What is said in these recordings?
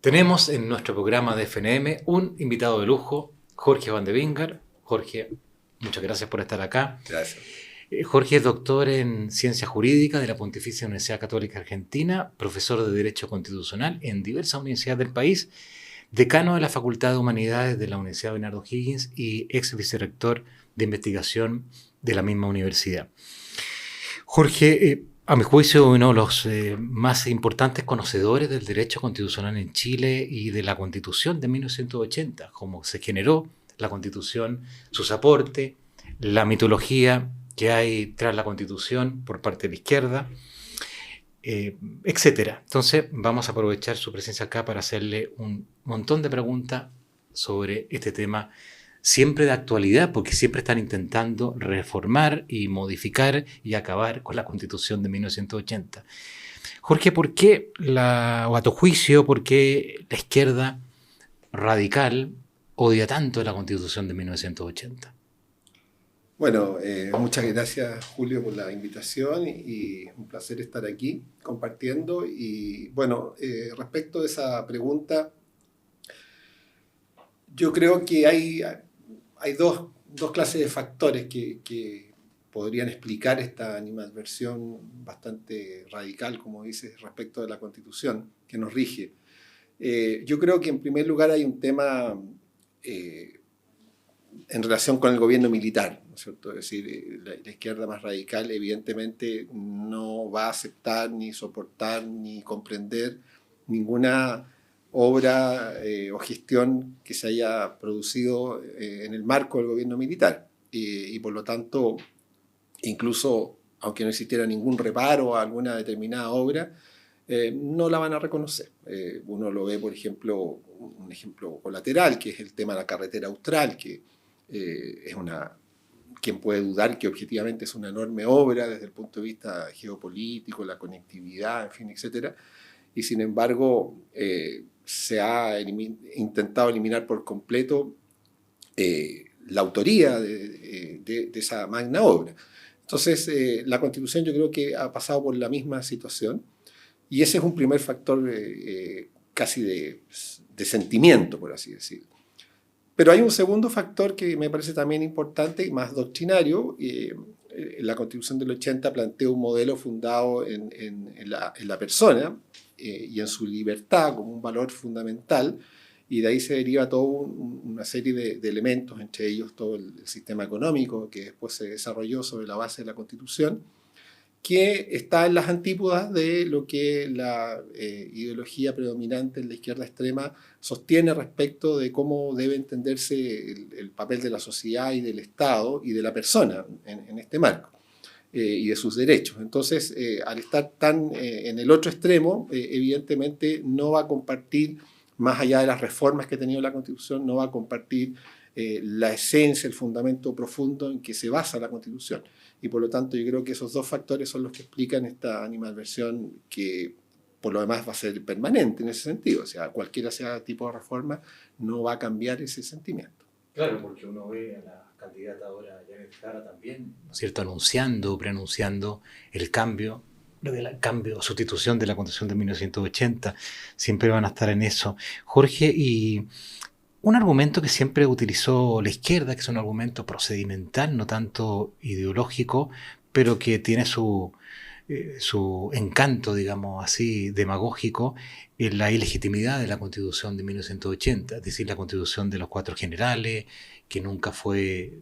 Tenemos en nuestro programa de FNM un invitado de lujo, Jorge Van de Vingar. Jorge, muchas gracias por estar acá. Gracias. Jorge es doctor en Ciencias Jurídicas de la Pontificia Universidad Católica Argentina, profesor de Derecho Constitucional en diversas universidades del país, decano de la Facultad de Humanidades de la Universidad Bernardo Higgins y ex vicerrector de investigación de la misma universidad. Jorge, a mi juicio, uno de los más importantes conocedores del derecho constitucional en Chile y de la Constitución de 1980, cómo se generó la Constitución, sus aportes, la mitología que hay tras la Constitución por parte de la izquierda, etcétera. Entonces, vamos a aprovechar su presencia acá para hacerle un montón de preguntas sobre este tema siempre de actualidad, porque siempre están intentando reformar y modificar y acabar con la Constitución de 1980. Jorge, ¿por qué, o a tu juicio, por qué la izquierda radical odia tanto la Constitución de 1980? Bueno, muchas gracias Julio por la invitación y un placer estar aquí compartiendo. Y bueno, respecto de esa pregunta, yo creo que hay dos clases de factores que podrían explicar esta animadversión bastante radical, como dices, respecto de la Constitución que nos rige. Yo creo que en primer lugar hay un tema en relación con el gobierno militar, ¿no es cierto? Es decir, la izquierda más radical evidentemente no va a aceptar, ni soportar, ni comprender ninguna obra o gestión que se haya producido en el marco del gobierno militar. Y por lo tanto, incluso aunque no existiera ningún reparo a alguna determinada obra, no la van a reconocer. Uno lo ve, por ejemplo, un ejemplo colateral, que es el tema de la carretera austral, que es una... ¿Quién puede dudar que objetivamente es una enorme obra desde el punto de vista geopolítico, la conectividad, en fin, etcétera? Y sin embargo, se ha intentado eliminar por completo la autoría de esa magna obra. Entonces, la Constitución yo creo que ha pasado por la misma situación y ese es un primer factor casi de sentimiento, por así decirlo. Pero hay un segundo factor que me parece también importante y más doctrinario. La Constitución del 80 plantea un modelo fundado en la persona y en su libertad como un valor fundamental, y de ahí se deriva toda una serie de elementos, entre ellos todo el sistema económico que después se desarrolló sobre la base de la Constitución, que está en las antípodas de lo que la ideología predominante en la izquierda extrema sostiene respecto de cómo debe entenderse el papel de la sociedad y del Estado y de la persona en este marco y de sus derechos. Entonces, al estar tan en el otro extremo, evidentemente no va a compartir, más allá de las reformas que ha tenido la Constitución, no va a compartir la esencia, el fundamento profundo en que se basa la Constitución. Y por lo tanto yo creo que esos dos factores son los que explican esta animadversión que por lo demás va a ser permanente en ese sentido. O sea, cualquiera sea tipo de reforma, no va a cambiar ese sentimiento. Claro, porque uno ve a la candidata ahora, Janet Jara, también, ¿no es cierto?, anunciando, preanunciando el cambio, sustitución de la Constitución de 1980. Siempre van a estar en eso. Jorge, y un argumento que siempre utilizó la izquierda, que es un argumento procedimental, no tanto ideológico, pero que tiene su encanto, digamos así, demagógico, en la ilegitimidad de la Constitución de 1980, es decir, la Constitución de los Cuatro Generales, que nunca fue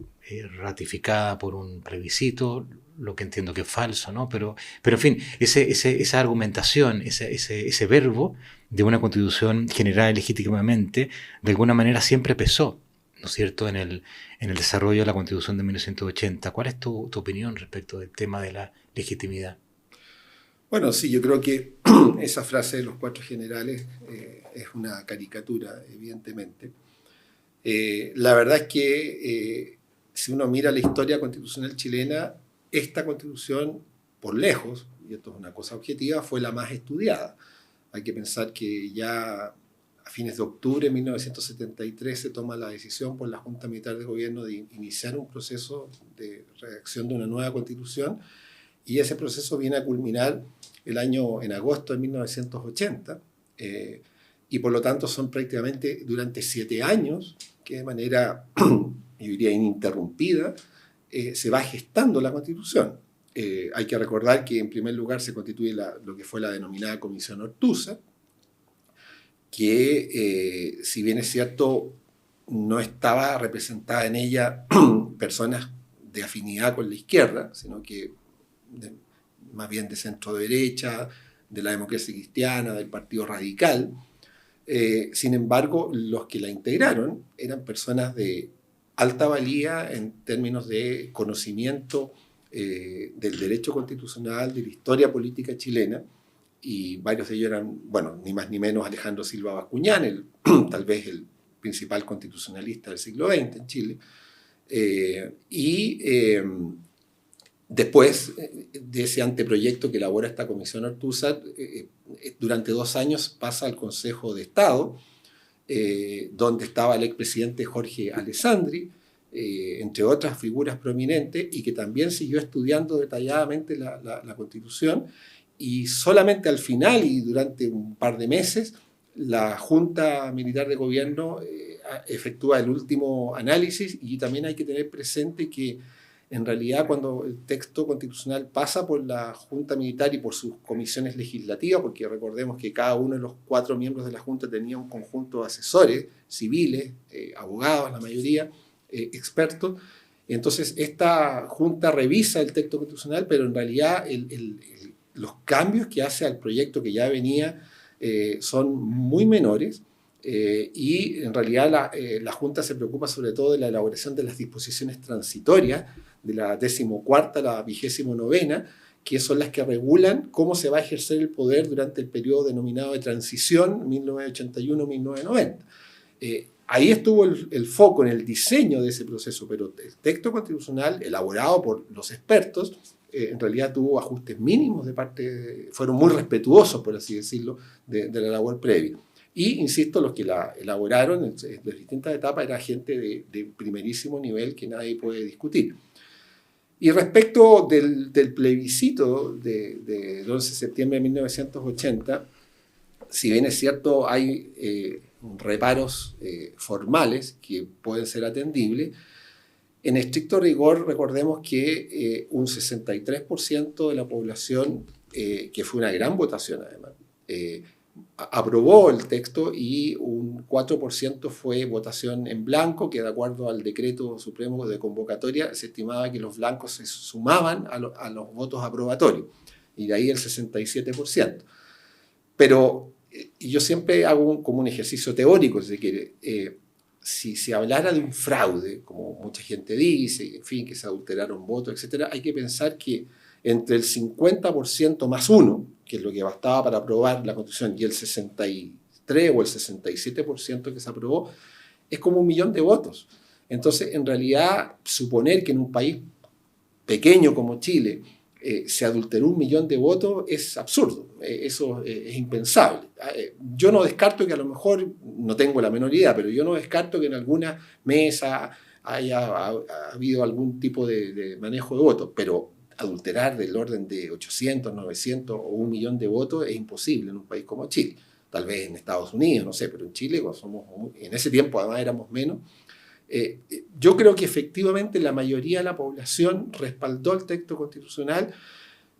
ratificada por un plebiscito, lo que entiendo que es falso, ¿no? Pero en fin, esa argumentación, ese verbo de una Constitución generada legítimamente, de alguna manera siempre pesó, ¿no es cierto?, en el desarrollo de la Constitución de 1980. ¿Cuál es tu opinión respecto del tema de la legitimidad? Bueno, sí, yo creo que esa frase de los cuatro generales es una caricatura, evidentemente. La verdad es que si uno mira la historia constitucional chilena, esta constitución, por lejos, y esto es una cosa objetiva, fue la más estudiada. Hay que pensar que ya a fines de octubre de 1973 se toma la decisión por la Junta Militar de Gobierno de iniciar un proceso de redacción de una nueva constitución, y ese proceso viene a culminar en agosto de 1980, y por lo tanto son prácticamente durante 7 años que de manera, yo diría, ininterrumpida, se va gestando la Constitución. Hay que recordar que en primer lugar se constituye lo que fue la denominada Comisión Ortúzar, que si bien es cierto no estaba representada en ella personas de afinidad con la izquierda, sino que más bien de centro derecha, de la democracia cristiana, del Partido Radical. Sin embargo, los que la integraron eran personas de alta valía en términos de conocimiento del derecho constitucional, de la historia política chilena, y varios de ellos eran, bueno, ni más ni menos Alejandro Silva Bascuñán, tal vez el principal constitucionalista del siglo XX en Chile, después de ese anteproyecto que elabora esta Comisión Ortúzar, durante 2 años pasa al Consejo de Estado, donde estaba el expresidente Jorge Alessandri, entre otras figuras prominentes, y que también siguió estudiando detalladamente la Constitución, y solamente al final y durante un par de meses la Junta Militar de Gobierno efectúa el último análisis. Y también hay que tener presente que en realidad cuando el texto constitucional pasa por la Junta Militar y por sus comisiones legislativas, porque recordemos que cada uno de los 4 miembros de la Junta tenía un conjunto de asesores civiles, abogados la mayoría, expertos. Entonces esta Junta revisa el texto constitucional, pero en realidad los cambios que hace al proyecto que ya venía son muy menores, y en realidad la Junta se preocupa sobre todo de la elaboración de las disposiciones transitorias, de la 14ª a la 29ª, que son las que regulan cómo se va a ejercer el poder durante el periodo denominado de transición 1981-1990. Ahí estuvo el foco en el diseño de ese proceso, pero el texto constitucional elaborado por los expertos en realidad tuvo ajustes mínimos fueron muy respetuosos, por así decirlo, de la labor previa. Y, insisto, los que la elaboraron en las distintas etapas era gente de primerísimo nivel que nadie puede discutir. Y respecto del plebiscito del 11 de septiembre de 1980, si bien es cierto hay reparos formales que pueden ser atendibles, en estricto rigor recordemos que un 63% de la población, que fue una gran votación además, aprobó el texto, y un 4% fue votación en blanco, que de acuerdo al decreto supremo de convocatoria se estimaba que los blancos se sumaban a los votos aprobatorios, y de ahí el 67%. Pero yo siempre hago como un ejercicio teórico, si se quiere. Si se hablara de un fraude, como mucha gente dice, en fin, que se adulteraron votos, etc., hay que pensar que entre el 50% más 1, que es lo que bastaba para aprobar la Constitución, y el 63 o el 67% que se aprobó, es como 1 millón de votos. Entonces, en realidad, suponer que en un país pequeño como Chile se adulteró 1 millón de votos es absurdo, eso es impensable. Yo no descarto que a lo mejor, no tengo la menor idea, pero yo no descarto que en alguna mesa haya habido algún tipo de manejo de votos, pero adulterar del orden de 800, 900 o 1 millón de votos es imposible en un país como Chile. Tal vez en Estados Unidos, no sé, pero en Chile, en ese tiempo además éramos menos. Yo creo que efectivamente la mayoría de la población respaldó el texto constitucional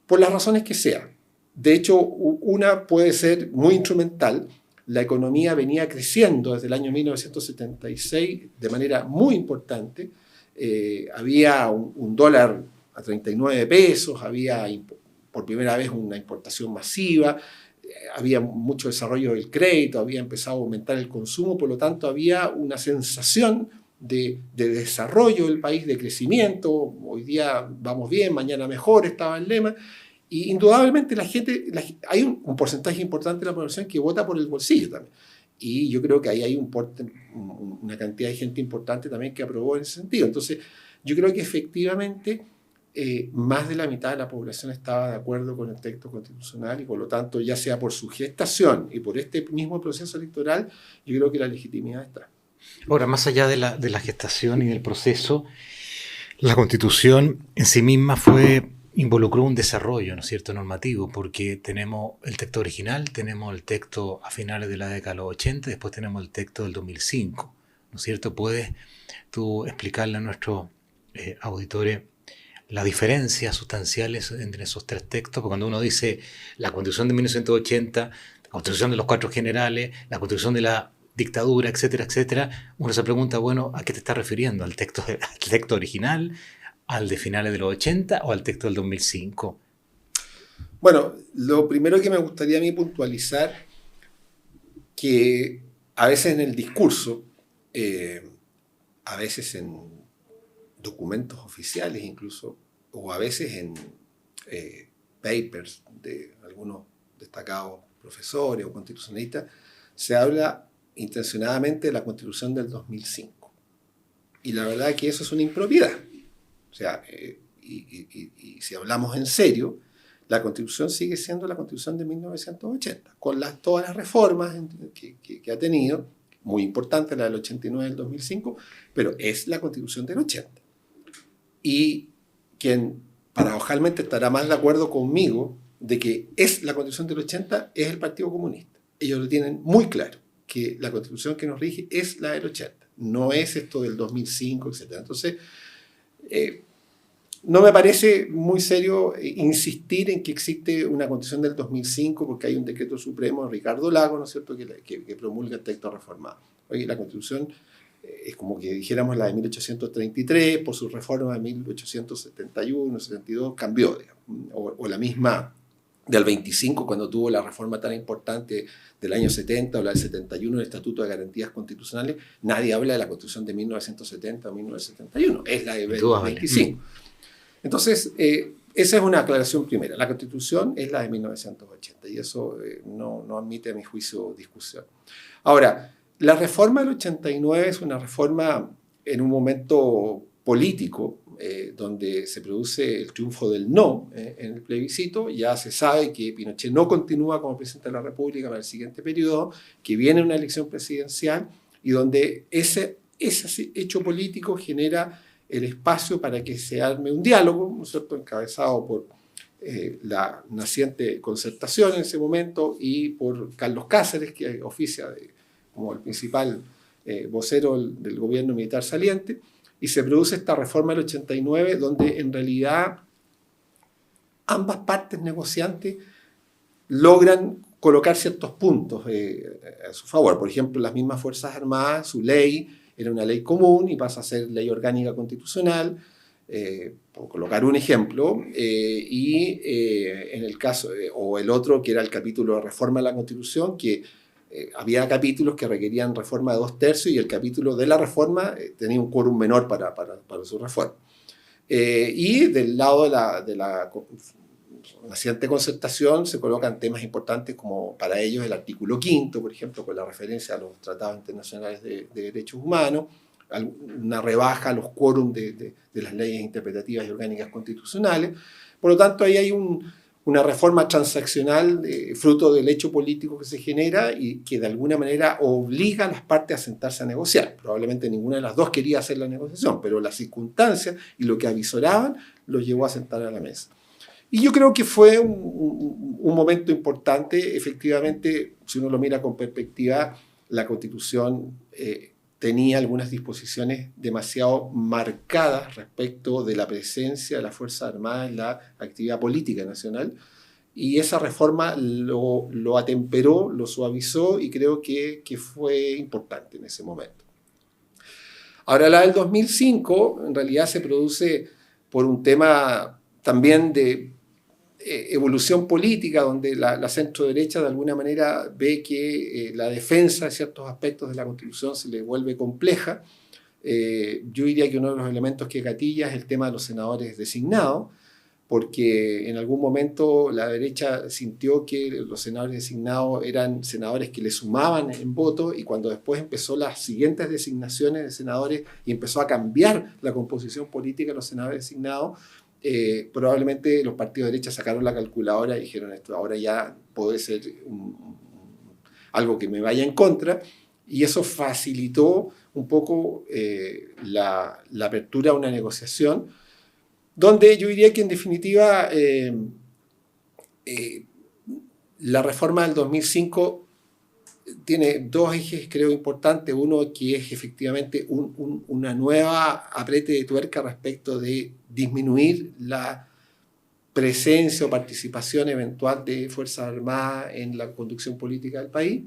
por las razones que sean. De hecho, una puede ser muy instrumental. La economía venía creciendo desde el año 1976 de manera muy importante. Había un dólar a 39 pesos, había por primera vez una importación masiva, había mucho desarrollo del crédito, había empezado a aumentar el consumo, por lo tanto había una sensación de desarrollo del país, de crecimiento. Hoy día vamos bien, mañana mejor, estaba el lema. Y indudablemente hay un porcentaje importante de la población que vota por el bolsillo también. Y yo creo que ahí hay una cantidad de gente importante también que aprobó en ese sentido. Entonces, yo creo que efectivamente más de la mitad de la población estaba de acuerdo con el texto constitucional, y por lo tanto, ya sea por su gestación y por este mismo proceso electoral, yo creo que la legitimidad está. Ahora, más allá de la gestación y del proceso, la Constitución en sí misma fue involucró un desarrollo, ¿no es cierto?, normativo, porque tenemos el texto original, tenemos el texto a finales de la década de los 80, después tenemos el texto del 2005, ¿no es cierto? ¿Puedes tú explicarle a nuestros auditores las diferencias sustanciales entre esos tres textos? Porque cuando uno dice la Constitución de 1980, la Constitución de los Cuatro Generales, la Constitución de la dictadura, etcétera, etcétera, uno se pregunta, bueno, ¿a qué te estás refiriendo? ¿Al texto original, al de finales de los 80 o al texto del 2005? Bueno, lo primero que me gustaría a mí puntualizar, que a veces en el discurso, a veces en documentos oficiales incluso, o a veces en papers de algunos destacados profesores o constitucionalistas, se habla intencionadamente de la Constitución del 2005. Y la verdad es que eso es una impropiedad. O sea, y si hablamos en serio, la Constitución sigue siendo la Constitución de 1980, con todas las reformas que ha tenido, muy importante la del 89 y del 2005, pero es la Constitución del 80. Y quien paradojalmente estará más de acuerdo conmigo de que es la Constitución del 80 es el Partido Comunista. Ellos lo tienen muy claro, que la Constitución que nos rige es la del 80, no es esto del 2005, etc. Entonces, no me parece muy serio insistir en que existe una Constitución del 2005 porque hay un decreto supremo de Ricardo Lagos, ¿no es cierto?, que promulga el texto reformado. Oye, la Constitución es como que dijéramos la de 1833, por su reforma de 1871, 72, cambió, digamos. O la misma del 25, cuando tuvo la reforma tan importante del año 70 o la del 71, el Estatuto de Garantías Constitucionales, nadie habla de la Constitución de 1970 o 1971, es la de 25. Entonces, esa es una aclaración primera. La Constitución es la de 1980 y eso no admite, a mi juicio, discusión. Ahora, la reforma del 89 es una reforma en un momento político donde se produce el triunfo del no en el plebiscito. Ya se sabe que Pinochet no continúa como presidente de la República para el siguiente periodo, que viene una elección presidencial y donde ese hecho político genera el espacio para que se arme un diálogo, ¿no es cierto?, encabezado por la naciente Concertación en ese momento y por Carlos Cáceres, que oficia como el principal vocero del gobierno militar saliente, y se produce esta reforma del 89, donde en realidad ambas partes negociantes logran colocar ciertos puntos a su favor. Por ejemplo, las mismas Fuerzas Armadas, su ley era una ley común y pasa a ser ley orgánica constitucional, por colocar un ejemplo, en el caso, o el otro que era el capítulo de reforma de la Constitución, que había capítulos que requerían reforma de 2/3 y el capítulo de la reforma tenía un quórum menor para su reforma. Y del lado de la naciente Concertación se colocan temas importantes como para ellos el artículo 5º, por ejemplo, con la referencia a los tratados internacionales de derechos humanos, una rebaja a los quórums de las leyes interpretativas y orgánicas constitucionales. Por lo tanto, ahí hay una reforma transaccional fruto del hecho político que se genera y que de alguna manera obliga a las partes a sentarse a negociar. Probablemente ninguna de las dos quería hacer la negociación, pero las circunstancias y lo que avisoraban los llevó a sentar a la mesa. Y yo creo que fue un momento importante. Efectivamente, si uno lo mira con perspectiva, la Constitución tenía algunas disposiciones demasiado marcadas respecto de la presencia de la Fuerza Armada en la actividad política nacional, y esa reforma lo atemperó, lo suavizó, y creo que fue importante en ese momento. Ahora, la del 2005 en realidad se produce por un tema también de evolución política, donde la centro-derecha de alguna manera ve que la defensa de ciertos aspectos de la Constitución se le vuelve compleja. Yo diría que uno de los elementos que gatilla es el tema de los senadores designados, porque en algún momento la derecha sintió que los senadores designados eran senadores que le sumaban en voto, y cuando después empezó las siguientes designaciones de senadores y empezó a cambiar la composición política de los senadores designados, probablemente los partidos de derecha sacaron la calculadora y dijeron: esto ahora ya puede ser algo que me vaya en contra, y eso facilitó un poco la apertura a una negociación. donde yo diría que en definitiva la reforma del 2005 tiene dos ejes, creo, importantes. Uno que es efectivamente una nueva apriete de tuerca respecto de disminuir la presencia o participación eventual de Fuerzas Armadas en la conducción política del país.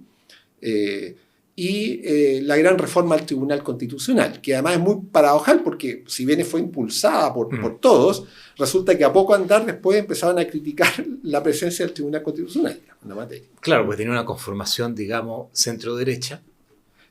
La gran reforma al Tribunal Constitucional, que además es muy paradojal porque si bien fue impulsada por todos, resulta que a poco andar después empezaron a criticar la presencia del Tribunal Constitucional en la materia. Claro, pues tiene una conformación, digamos, centro-derecha,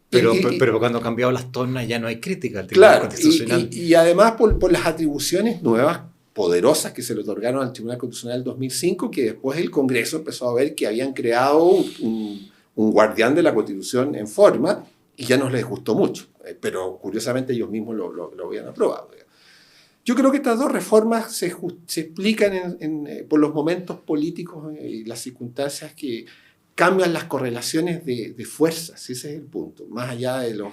pero cuando han cambiado las tornas ya no hay crítica al Tribunal Constitucional. Y además por las atribuciones nuevas, poderosas que se le otorgaron al Tribunal Constitucional en 2005, que después el Congreso empezó a ver que habían creado un guardián de la Constitución en forma y ya no les gustó mucho, pero curiosamente ellos mismos lo habían aprobado. Yo creo que estas dos reformas se explican por los momentos políticos y las circunstancias que cambian las correlaciones de fuerzas, ese es el punto. Más allá de los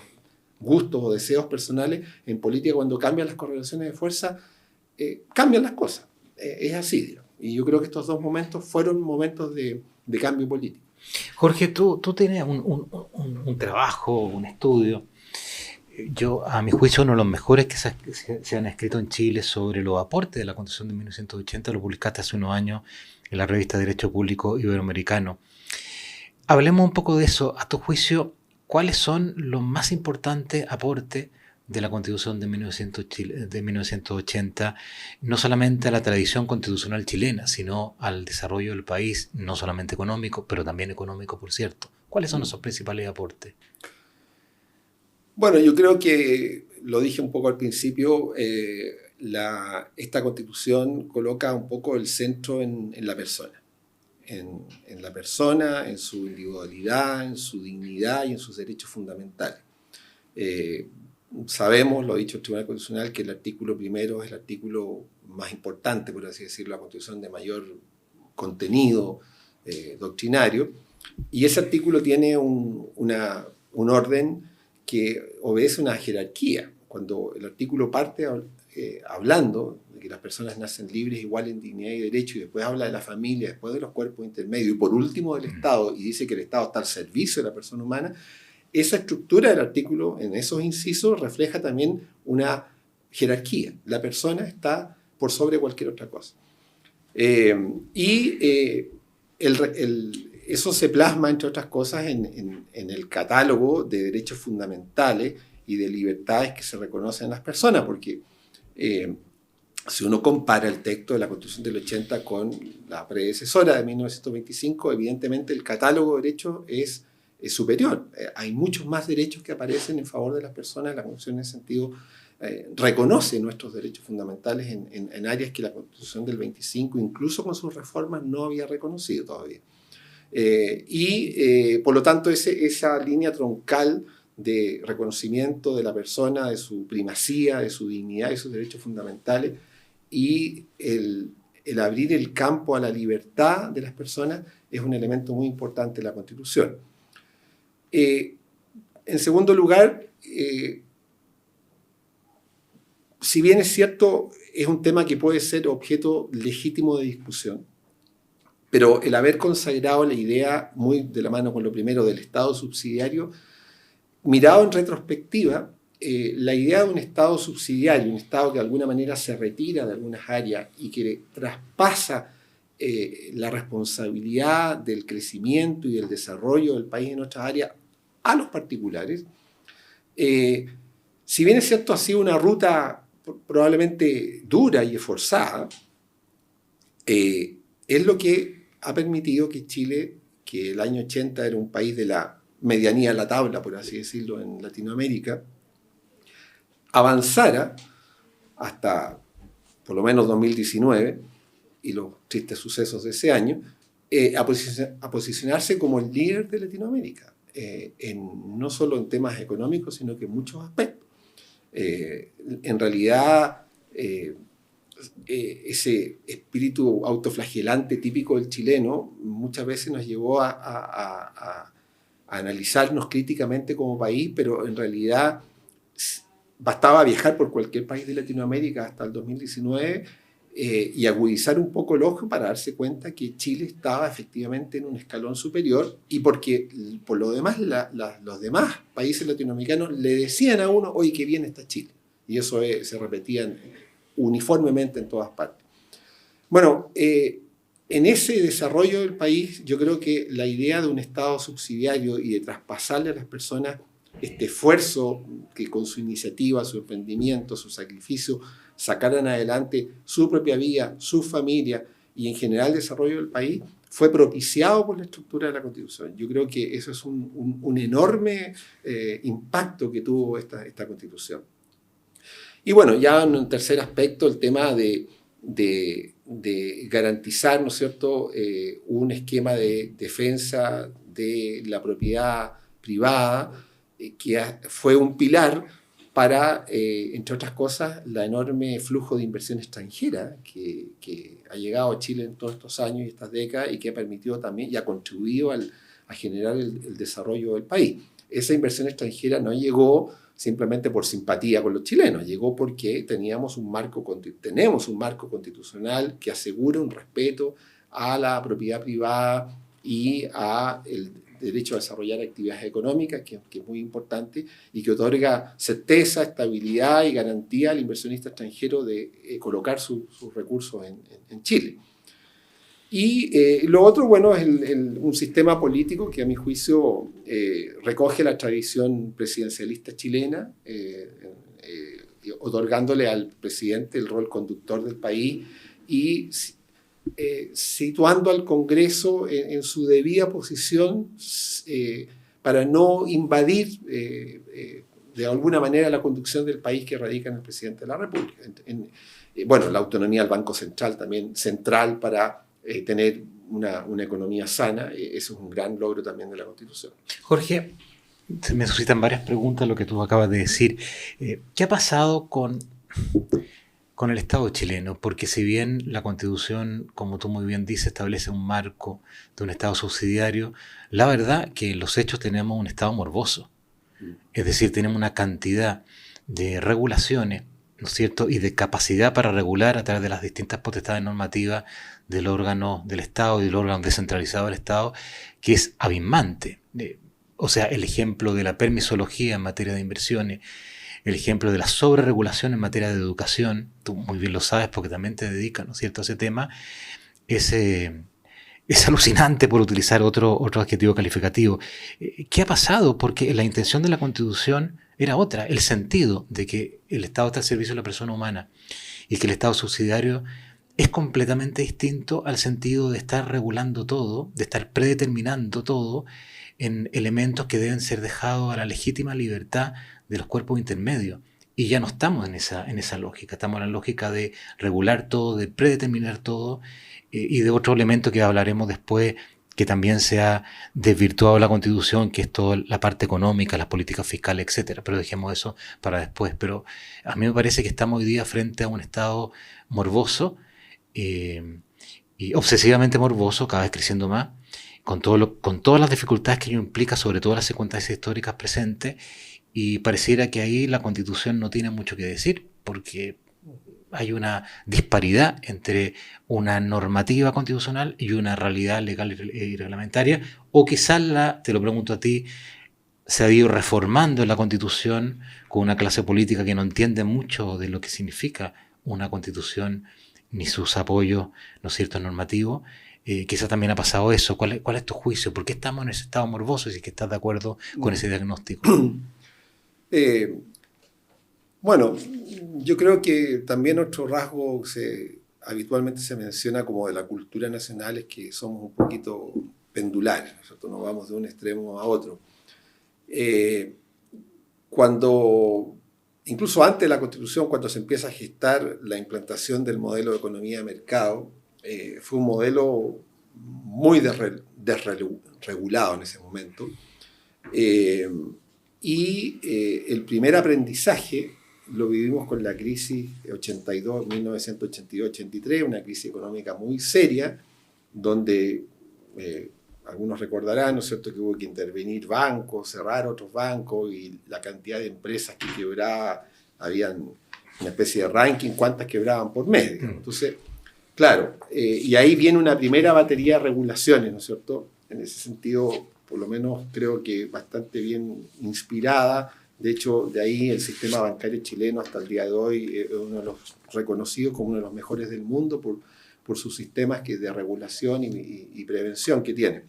gustos o deseos personales, en política cuando cambian las correlaciones de fuerza, cambian las cosas. Es así, digamos. Y yo creo que estos dos momentos fueron momentos de cambio político. Jorge, tú tienes un trabajo, un estudio. Yo, a mi juicio, uno de los mejores que se han escrito en Chile sobre los aportes de la Constitución de 1980, lo publicaste hace unos años en la revista Derecho Público Iberoamericano. Hablemos un poco de eso. A tu juicio, ¿cuáles son los más importantes aportes de la Constitución de 1980, no solamente a la tradición constitucional chilena, sino al desarrollo del país, no solamente económico, pero también económico, por cierto? ¿Cuáles son esos principales aportes? Bueno, yo creo que, lo dije un poco al principio, esta Constitución coloca un poco el centro en la persona. En la persona, en su individualidad, en su dignidad y en sus derechos fundamentales. Sabemos, lo ha dicho el Tribunal Constitucional, que el artículo primero es el artículo más importante, por así decirlo, la Constitución de mayor contenido doctrinario, y ese artículo tiene un orden que obedece una jerarquía. Cuando el artículo parte hablando de que las personas nacen libres, iguales en dignidad y derecho, y después habla de la familia, después de los cuerpos intermedios, y por último del Estado, y dice que el Estado está al servicio de la persona humana, esa estructura del artículo, en esos incisos, refleja también una jerarquía. La persona está por sobre cualquier otra cosa. Eso se plasma, entre otras cosas, en el catálogo de derechos fundamentales y de libertades que se reconocen en las personas, porque si uno compara el texto de la Constitución del 80 con la predecesora de 1925, evidentemente el catálogo de derechos es superior. Hay muchos más derechos que aparecen en favor de las personas. La Constitución en ese sentido reconoce nuestros derechos fundamentales en áreas que la Constitución del 25, incluso con sus reformas, no había reconocido todavía. Por lo tanto, esa línea troncal de reconocimiento de la persona, de su primacía, de su dignidad y sus derechos fundamentales, y el abrir el campo a la libertad de las personas es un elemento muy importante de la Constitución. En segundo lugar, si bien es cierto, es un tema que puede ser objeto legítimo de discusión, pero el haber consagrado la idea, muy de la mano con lo primero, del Estado subsidiario, mirado en retrospectiva, la idea de un Estado subsidiario, un Estado que de alguna manera se retira de algunas áreas y que traspasa la responsabilidad del crecimiento y del desarrollo del país en otras áreas a los particulares, si bien es cierto ha sido una ruta probablemente dura y esforzada, es lo que ha permitido que Chile, que el año 80 era un país de la medianía de la tabla, por así decirlo, en Latinoamérica, avanzara hasta por lo menos 2019 y los tristes sucesos de ese año, a posicionarse como el líder de Latinoamérica, no solo en temas económicos, sino que en muchos aspectos. En realidad, ese espíritu autoflagelante típico del chileno muchas veces nos llevó a analizarnos críticamente como país, pero en realidad bastaba viajar por cualquier país de Latinoamérica hasta el 2019 y agudizar un poco el ojo para darse cuenta que Chile estaba efectivamente en un escalón superior, y porque por lo demás los demás países latinoamericanos le decían a uno, oye, qué bien está Chile. Y eso se repetía uniformemente en todas partes. Bueno, en ese desarrollo del país, yo creo que la idea de un Estado subsidiario y de traspasarle a las personas este esfuerzo que con su iniciativa, su emprendimiento, su sacrificio, sacaran adelante su propia vida, su familia y en general el desarrollo del país, fue propiciado por la estructura de la Constitución. Yo creo que eso es un enorme impacto que tuvo esta Constitución. Y bueno, ya en un tercer aspecto, el tema de garantizar, ¿no es cierto?, un esquema de defensa de la propiedad privada, que fue un pilar para, entre otras cosas, el enorme flujo de inversión extranjera que ha llegado a Chile en todos estos años y estas décadas, y que ha permitido también y ha contribuido a generar el desarrollo del país. Esa inversión extranjera no llegó simplemente por simpatía con los chilenos, llegó porque tenemos un marco constitucional que asegura un respeto a la propiedad privada y a el derecho a desarrollar actividades económicas, que es muy importante, y que otorga certeza, estabilidad y garantía al inversionista extranjero de colocar sus recursos en Chile. Y lo otro, bueno, es un sistema político que a mi juicio recoge la tradición presidencialista chilena, otorgándole al presidente el rol conductor del país y situando al Congreso en su debida posición para no invadir de alguna manera la conducción del país que radica en el presidente de la República. Bueno, la autonomía del Banco Central también central para tener una economía sana. Eso es un gran logro también de la Constitución. Jorge, se me suscitan varias preguntas lo que tú acabas de decir. ¿Qué ha pasado con el Estado chileno? Porque si bien la Constitución, como tú muy bien dices, establece un marco de un Estado subsidiario, la verdad que en los hechos tenemos un Estado morboso. Es decir, tenemos una cantidad de regulaciones, ¿no es cierto?, y de capacidad para regular a través de las distintas potestades normativas del órgano del Estado y del órgano descentralizado del Estado, que es abismante. O sea, el ejemplo de la permisología en materia de inversiones, el ejemplo de la sobreregulación en materia de educación, tú muy bien lo sabes porque también te dedicas, ¿no es cierto?, a ese tema, es alucinante, por utilizar otro adjetivo calificativo. ¿Qué ha pasado? Porque la intención de la Constitución era otra, el sentido de que el Estado está al servicio de la persona humana y que el Estado subsidiario es completamente distinto al sentido de estar regulando todo, de estar predeterminando todo en elementos que deben ser dejados a la legítima libertad de los cuerpos intermedios. Y ya no estamos en esa lógica, estamos en la lógica de regular todo, de predeterminar todo, y de otro elemento que hablaremos después, que también se ha desvirtuado la Constitución, que es toda la parte económica, las políticas fiscales, etcétera. Pero dejemos eso para después. Pero a mí me parece que estamos hoy día frente a un Estado morboso, y obsesivamente morboso, cada vez creciendo más, con todas las dificultades que ello implica, sobre todo las circunstancias históricas presentes, y pareciera que ahí la Constitución no tiene mucho que decir, porque hay una disparidad entre una normativa constitucional y una realidad legal y reglamentaria, o quizás te lo pregunto a ti, se ha ido reformando la Constitución con una clase política que no entiende mucho de lo que significa una Constitución ni sus apoyos, ¿no es cierto?, normativos. Quizás también ha pasado eso. ¿Cuál es tu juicio? ¿Por qué estamos en ese estado morboso, si es que estás de acuerdo con ese diagnóstico? Bueno, yo creo que también otro rasgo habitualmente se menciona como de la cultura nacional es que somos un poquito pendulares, ¿cierto? Nos vamos de un extremo a otro. Incluso antes de la Constitución, cuando se empieza a gestar la implantación del modelo de economía de mercado, fue un modelo muy desregulado en ese momento. El primer aprendizaje lo vivimos con la crisis 1982-83, una crisis económica muy seria, donde algunos recordarán, ¿no es cierto?, que hubo que intervenir bancos, cerrar otros bancos, y la cantidad de empresas que quebraba habían una especie de ranking, cuántas quebraban por mes. Entonces, claro, y ahí viene una primera batería de regulaciones, ¿no es cierto? En ese sentido, por lo menos creo que bastante bien inspirada. De hecho, de ahí el sistema bancario chileno hasta el día de hoy es uno de los reconocidos como uno de los mejores del mundo por sus sistemas de regulación y prevención que tiene.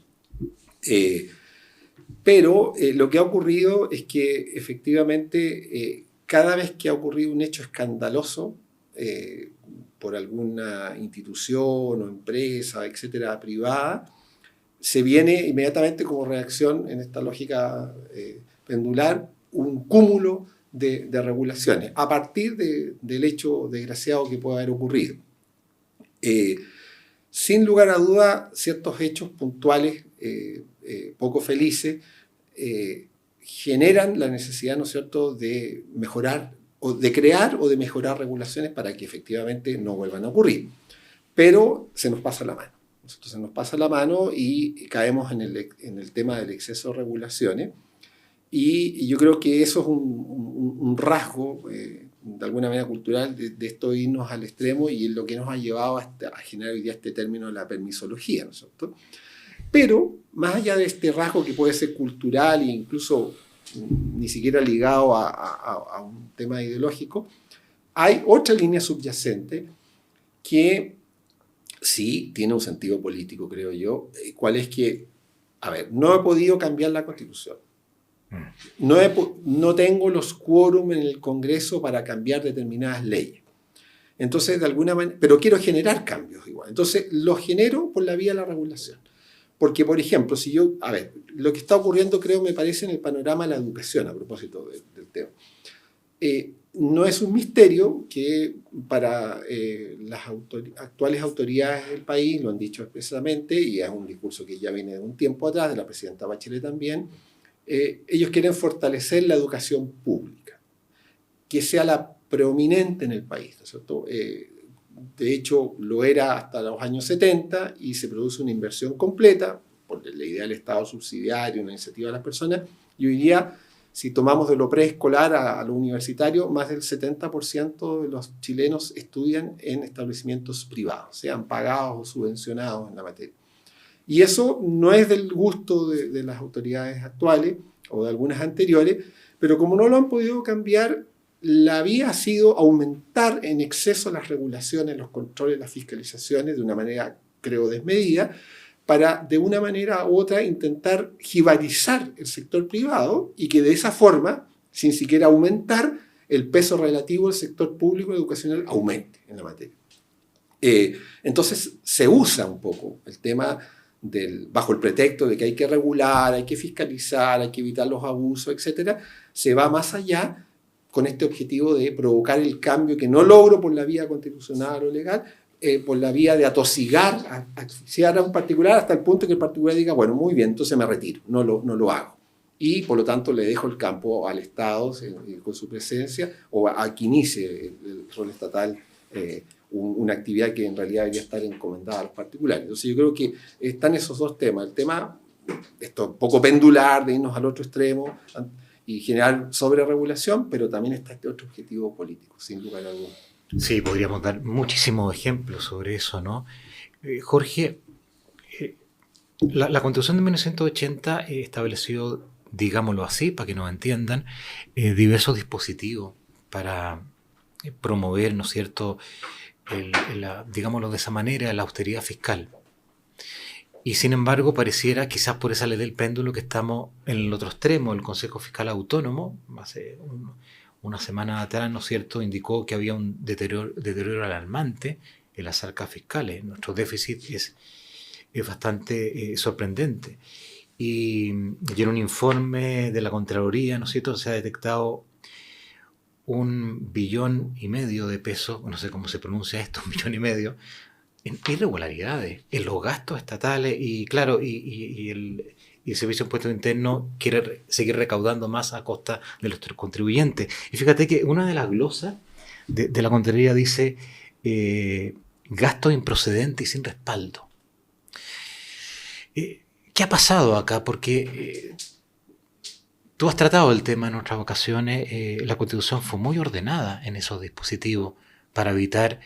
Pero lo que ha ocurrido es que efectivamente cada vez que ha ocurrido un hecho escandaloso por alguna institución o empresa, etcétera, privada, se viene inmediatamente como reacción en esta lógica pendular un cúmulo de regulaciones a partir del hecho desgraciado que puede haber ocurrido. Sin lugar a duda, ciertos hechos puntuales poco felices generan la necesidad, ¿no es cierto?, de mejorar o de crear o de mejorar regulaciones para que efectivamente no vuelvan a ocurrir. Pero se nos pasa la mano. Nosotros se nos pasa la mano y caemos en el tema del exceso de regulaciones. Y yo creo que eso es un rasgo, de alguna manera cultural, de esto irnos al extremo y es lo que nos ha llevado a generar hoy día este término de la permisología, ¿no es cierto? Pero, más allá de este rasgo que puede ser cultural e incluso ni siquiera ligado a un tema ideológico, hay otra línea subyacente que sí tiene un sentido político, creo yo, cuál es que, a ver, no he podido cambiar la Constitución. No tengo los quórum en el Congreso para cambiar determinadas leyes. Entonces, de alguna manera, pero quiero generar cambios igual. Entonces, los genero por la vía de la regulación. Porque, por ejemplo, si yo, a ver, lo que está ocurriendo, creo, me parece en el panorama de la educación, a propósito del tema. No es un misterio que para las actuales autoridades del país, lo han dicho expresamente, y es un discurso que ya viene de un tiempo atrás, de la presidenta Bachelet también, ellos quieren fortalecer la educación pública, que sea la predominante en el país, ¿no es cierto? De hecho, lo era hasta los años 70 y se produce una inversión completa por la idea del Estado subsidiario, una iniciativa de las personas, y hoy día, si tomamos de lo preescolar a lo universitario, más del 70% de los chilenos estudian en establecimientos privados, sean pagados o subvencionados en la materia. Y eso no es del gusto de las autoridades actuales o de algunas anteriores, pero como no lo han podido cambiar, la vía ha sido aumentar en exceso las regulaciones, los controles, las fiscalizaciones de una manera, creo, desmedida, para de una manera u otra intentar jibarizar el sector privado y que de esa forma, sin siquiera aumentar, el peso relativo del sector público educacional aumente en la materia. Entonces se usa un poco el tema bajo el pretexto de que hay que regular, hay que fiscalizar, hay que evitar los abusos, etc. Se va más allá con este objetivo de provocar el cambio que no logro por la vía constitucional o legal, por la vía de atosigar, asfixiar a un particular hasta el punto que el particular diga, bueno, muy bien, entonces me retiro, no lo hago. Y por lo tanto le dejo el campo al Estado con su presencia o a que inicie el rol estatal, una actividad que en realidad debería estar encomendada a los particulares. Entonces yo creo que están esos dos temas. El tema, esto un poco pendular, de irnos al otro extremo y generar sobreregulación, pero también está este otro objetivo político, sin lugar a dudas. Sí, podríamos dar muchísimos ejemplos sobre eso, ¿no? Jorge, la Constitución de 1980 estableció, digámoslo así, para que nos entiendan, diversos dispositivos para promover, ¿no es cierto?, digámoslo de esa manera, la austeridad fiscal. Y sin embargo, pareciera, quizás por esa ley del péndulo, que estamos en el otro extremo. El Consejo Fiscal Autónomo, hace una semana atrás, ¿no es cierto?, indicó que había un deterioro alarmante en las arcas fiscales. Nuestro déficit es bastante sorprendente. Y en un informe de la Contraloría, ¿no es cierto?, se ha detectado 1,5 billones de pesos, no sé cómo se pronuncia esto, 1,5 billones, en irregularidades, en los gastos estatales, y claro, y el Servicio de Impuestos Internos quiere seguir recaudando más a costa de los contribuyentes. Y fíjate que una de las glosas de la Contraloría dice gastos improcedentes y sin respaldo. ¿Qué ha pasado acá? Porque Tú has tratado el tema en otras ocasiones. La Constitución fue muy ordenada en esos dispositivos para evitar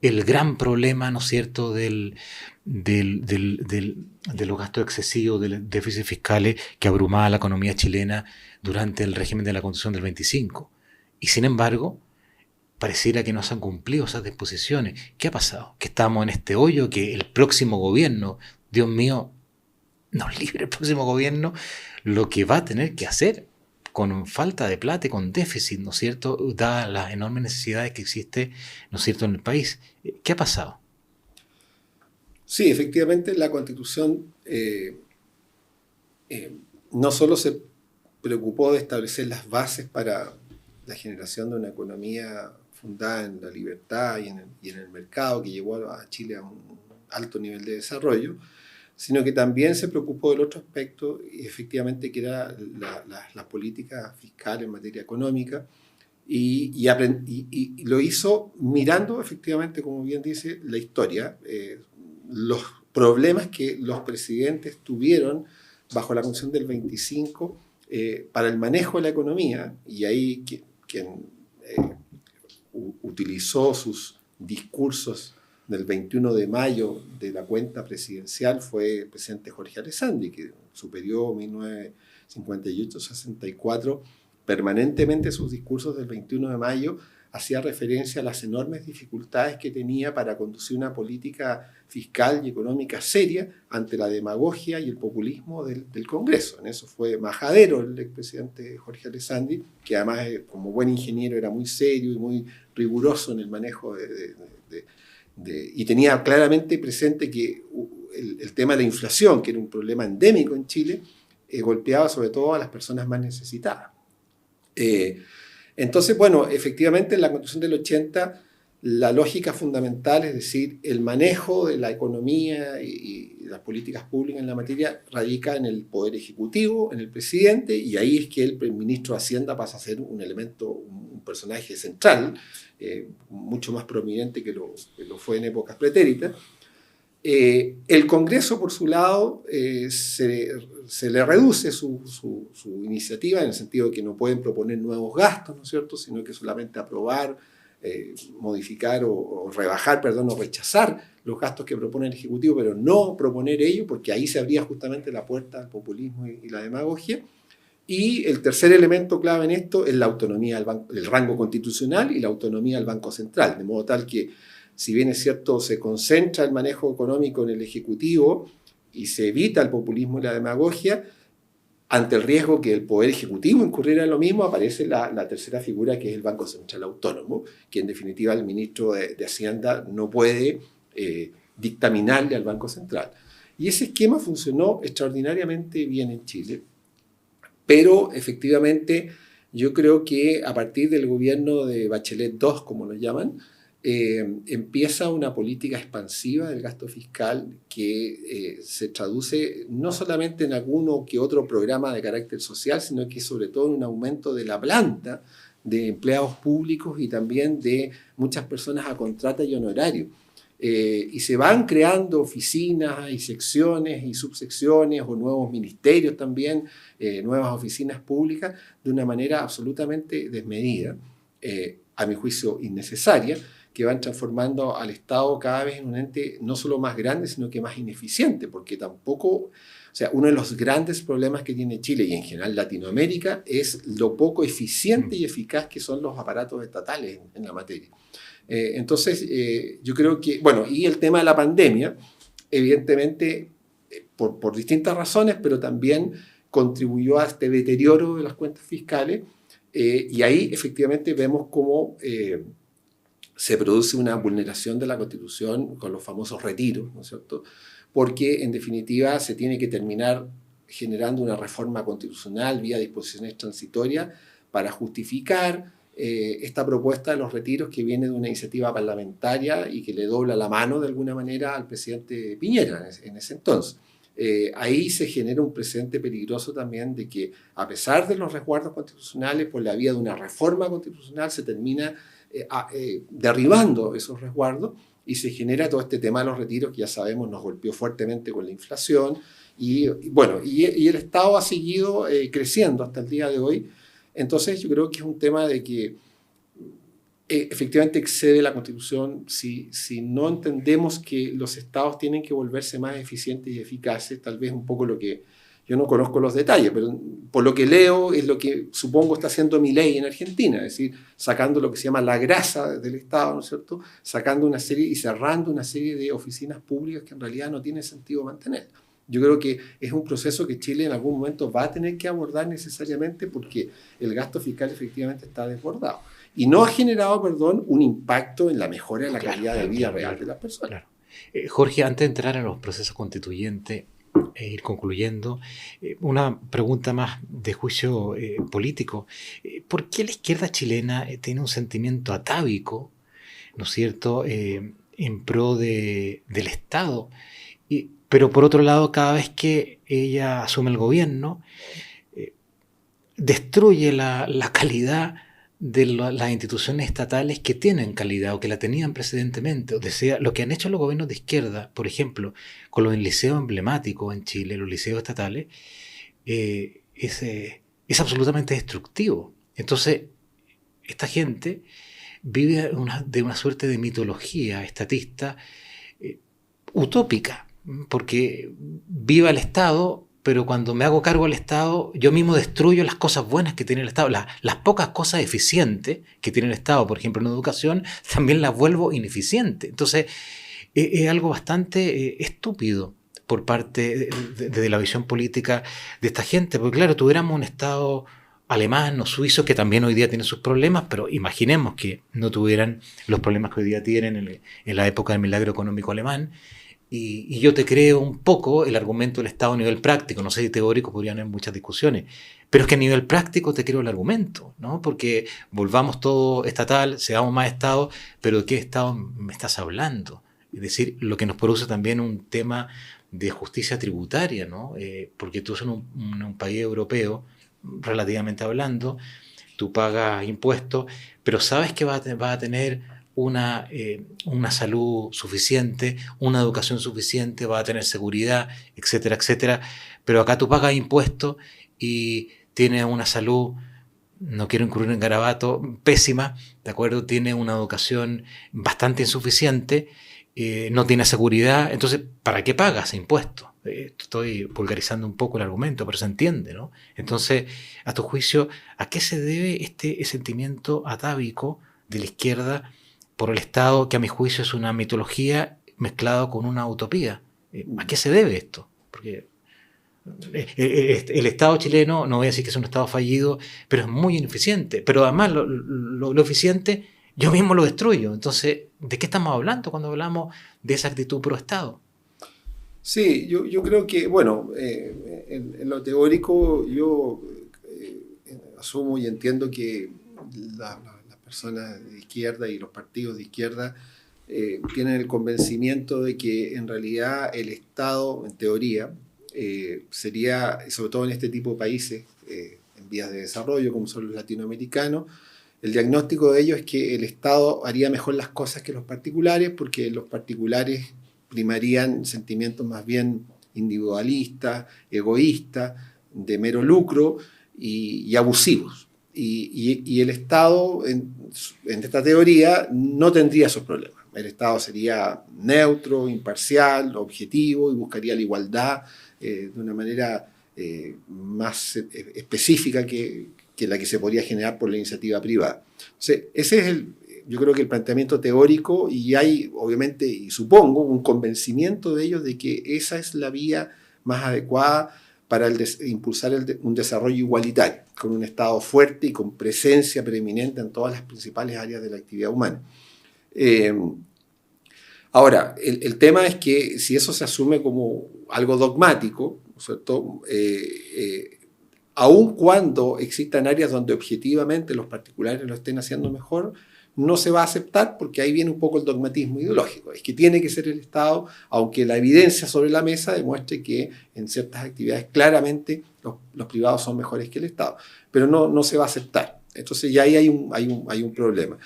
el gran problema, ¿no es cierto?, de los gastos excesivos, del déficit fiscales que abrumaba la economía chilena durante el régimen de la Constitución del 25. Y sin embargo, pareciera que no se han cumplido esas disposiciones. ¿Qué ha pasado? Que estamos en este hoyo, que el próximo gobierno, Dios mío, nos libre el próximo gobierno, lo que va a tener que hacer con falta de plata y con déficit, ¿no es cierto?, dadas las enormes necesidades que existe, ¿no es cierto?, en el país. ¿Qué ha pasado? Sí, efectivamente la Constitución no solo se preocupó de establecer las bases para la generación de una economía fundada en la libertad y en el mercado que llevó a Chile a un alto nivel de desarrollo, sino que también se preocupó del otro aspecto, y efectivamente, que era la política fiscal en materia económica, y lo hizo mirando efectivamente, como bien dice, la historia, los problemas que los presidentes tuvieron bajo la Constitución del 25 para el manejo de la economía, y ahí quien utilizó sus discursos del 21 de mayo de la cuenta presidencial fue el presidente Jorge Alessandri, que su periodo 1958-64, permanentemente sus discursos del 21 de mayo hacía referencia a las enormes dificultades que tenía para conducir una política fiscal y económica seria ante la demagogia y el populismo del Congreso. En eso fue majadero el expresidente Jorge Alessandri, que además como buen ingeniero era muy serio y muy riguroso en el manejo y tenía claramente presente que el tema de la inflación, que era un problema endémico en Chile, golpeaba sobre todo a las personas más necesitadas. Entonces, bueno, efectivamente en la Constitución del 80 la lógica fundamental, es decir, el manejo de la economía y las políticas públicas en la materia, radica en el Poder Ejecutivo, en el presidente, y ahí es que el ministro de Hacienda pasa a ser un elemento, un personaje central, mucho más prominente que lo fue en épocas pretéritas. El Congreso, por su lado, se le reduce su iniciativa, en el sentido de que no pueden proponer nuevos gastos, ¿no es cierto?, sino que solamente aprobar, modificar o rebajar, perdón, o rechazar los gastos que propone el Ejecutivo, pero no proponer ello, porque ahí se abría justamente la puerta al populismo y la demagogia. Y el tercer elemento clave en esto es la autonomía del rango constitucional y la autonomía del Banco Central, de modo tal que, si bien es cierto, se concentra el manejo económico en el Ejecutivo y se evita el populismo y la demagogia, ante el riesgo que el Poder Ejecutivo incurriera en lo mismo, aparece la tercera figura, que es el Banco Central Autónomo, que en definitiva el ministro de Hacienda no puede dictaminarle al Banco Central. Y ese esquema funcionó extraordinariamente bien en Chile, pero efectivamente yo creo que a partir del gobierno de Bachelet II, como lo llaman, empieza una política expansiva del gasto fiscal que se traduce no solamente en alguno que otro programa de carácter social, sino que sobre todo en un aumento de la planta de empleados públicos y también de muchas personas a contrata y honorario. Y se van creando oficinas y secciones y subsecciones o nuevos ministerios también, nuevas oficinas públicas, de una manera absolutamente desmedida, a mi juicio innecesaria, que van transformando al Estado cada vez en un ente no solo más grande, sino que más ineficiente, porque tampoco, o sea, uno de los grandes problemas que tiene Chile y en general Latinoamérica es lo poco eficiente y eficaz que son los aparatos estatales en la materia. Entonces, yo creo que, bueno, y el tema de la pandemia, evidentemente, por distintas razones, pero también contribuyó a este deterioro de las cuentas fiscales, y ahí efectivamente vemos cómo se produce una vulneración de la Constitución con los famosos retiros, ¿no es cierto? Porque, en definitiva, se tiene que terminar generando una reforma constitucional vía disposiciones transitorias para justificar esta propuesta de los retiros, que viene de una iniciativa parlamentaria y que le dobla la mano de alguna manera al presidente Piñera en ese entonces. Ahí se genera un precedente peligroso también de que, a pesar de los resguardos constitucionales, por la vía de una reforma constitucional se termina derribando esos resguardos y se genera todo este tema de los retiros que ya sabemos nos golpeó fuertemente con la inflación y el Estado ha seguido creciendo hasta el día de hoy. Entonces yo creo que es un tema de que efectivamente excede la Constitución si no entendemos que los estados tienen que volverse más eficientes y eficaces, tal vez un poco lo que yo no conozco los detalles, pero por lo que leo es lo que supongo está haciendo Milei en Argentina, es decir, sacando lo que se llama la grasa del Estado, ¿no es cierto? Sacando una serie y cerrando una serie de oficinas públicas que en realidad no tiene sentido mantener. Yo creo que es un proceso que Chile en algún momento va a tener que abordar necesariamente porque el gasto fiscal efectivamente está desbordado. Y no ha generado, un impacto en la mejora de la calidad de vida real de las personas. Claro. Jorge, antes de entrar a los procesos constituyentes e ir concluyendo, una pregunta más de juicio político. ¿Por qué la izquierda chilena tiene un sentimiento atávico, ¿no es cierto?, en pro del Estado? Pero por otro lado, cada vez que ella asume el gobierno, destruye la calidad de las instituciones estatales que tienen calidad o que la tenían precedentemente. O sea, lo que han hecho los gobiernos de izquierda, por ejemplo, con los liceos emblemáticos en Chile, los liceos estatales, es absolutamente destructivo. Entonces, esta gente vive de una suerte de mitología estatista utópica, porque viva el Estado, pero cuando me hago cargo del Estado, yo mismo destruyo las cosas buenas que tiene el Estado. Las pocas cosas eficientes que tiene el Estado, por ejemplo en educación, también las vuelvo ineficientes. Entonces, es algo bastante estúpido por parte de la visión política de esta gente. Porque claro, tuviéramos un Estado alemán o suizo, que también hoy día tiene sus problemas, pero imaginemos que no tuvieran los problemas que hoy día tienen en la época del milagro económico alemán. Y yo te creo un poco el argumento del Estado a nivel práctico, no sé si teórico, podrían haber muchas discusiones, pero es que a nivel práctico te creo el argumento, ¿no? Porque volvamos todo estatal, seamos más Estado, pero ¿de qué Estado me estás hablando? Es decir, lo que nos produce también un tema de justicia tributaria, ¿no? Porque tú eres un país europeo, relativamente hablando, tú pagas impuestos, pero sabes que vas a tener una salud suficiente, una educación suficiente, va a tener seguridad, etcétera, etcétera. Pero acá tú pagas impuestos y tienes una salud, no quiero incurrir en garabato, pésima, ¿de acuerdo? Tienes una educación bastante insuficiente, no tienes seguridad. Entonces, ¿para qué pagas impuestos? Estoy vulgarizando un poco el argumento, pero se entiende, ¿no? Entonces, a tu juicio, ¿a qué se debe este sentimiento atávico de la izquierda por el Estado, que a mi juicio es una mitología mezclada con una utopía? ¿A qué se debe esto? Porque el Estado chileno, no voy a decir que es un Estado fallido, pero es muy ineficiente. Pero además lo eficiente, yo mismo lo destruyo. Entonces, ¿de qué estamos hablando cuando hablamos de esa actitud pro Estado? Sí, yo creo que, en lo teórico yo asumo y entiendo que las personas de izquierda y los partidos de izquierda tienen el convencimiento de que en realidad el Estado, en teoría, sería, sobre todo en este tipo de países en vías de desarrollo, como son los latinoamericanos, el diagnóstico de ellos es que el Estado haría mejor las cosas que los particulares, porque los particulares primarían sentimientos más bien individualistas, egoístas, de mero lucro y abusivos. Y el Estado, en esta teoría, no tendría esos problemas. El Estado sería neutro, imparcial, objetivo y buscaría la igualdad de una manera más específica que la que se podría generar por la iniciativa privada. Entonces, ese es yo creo que el planteamiento teórico, y hay, obviamente, y supongo, un convencimiento de ellos de que esa es la vía más adecuada para impulsar un desarrollo igualitario, con un Estado fuerte y con presencia preeminente en todas las principales áreas de la actividad humana. Ahora, el tema es que si eso se asume como algo dogmático, ¿no es cierto? Aun cuando existan áreas donde objetivamente los particulares lo estén haciendo mejor, no se va a aceptar porque ahí viene un poco el dogmatismo ideológico. Es que tiene que ser el Estado, aunque la evidencia sobre la mesa demuestre que en ciertas actividades claramente los privados son mejores que el Estado. Pero no se va a aceptar. Entonces ya ahí hay un problema.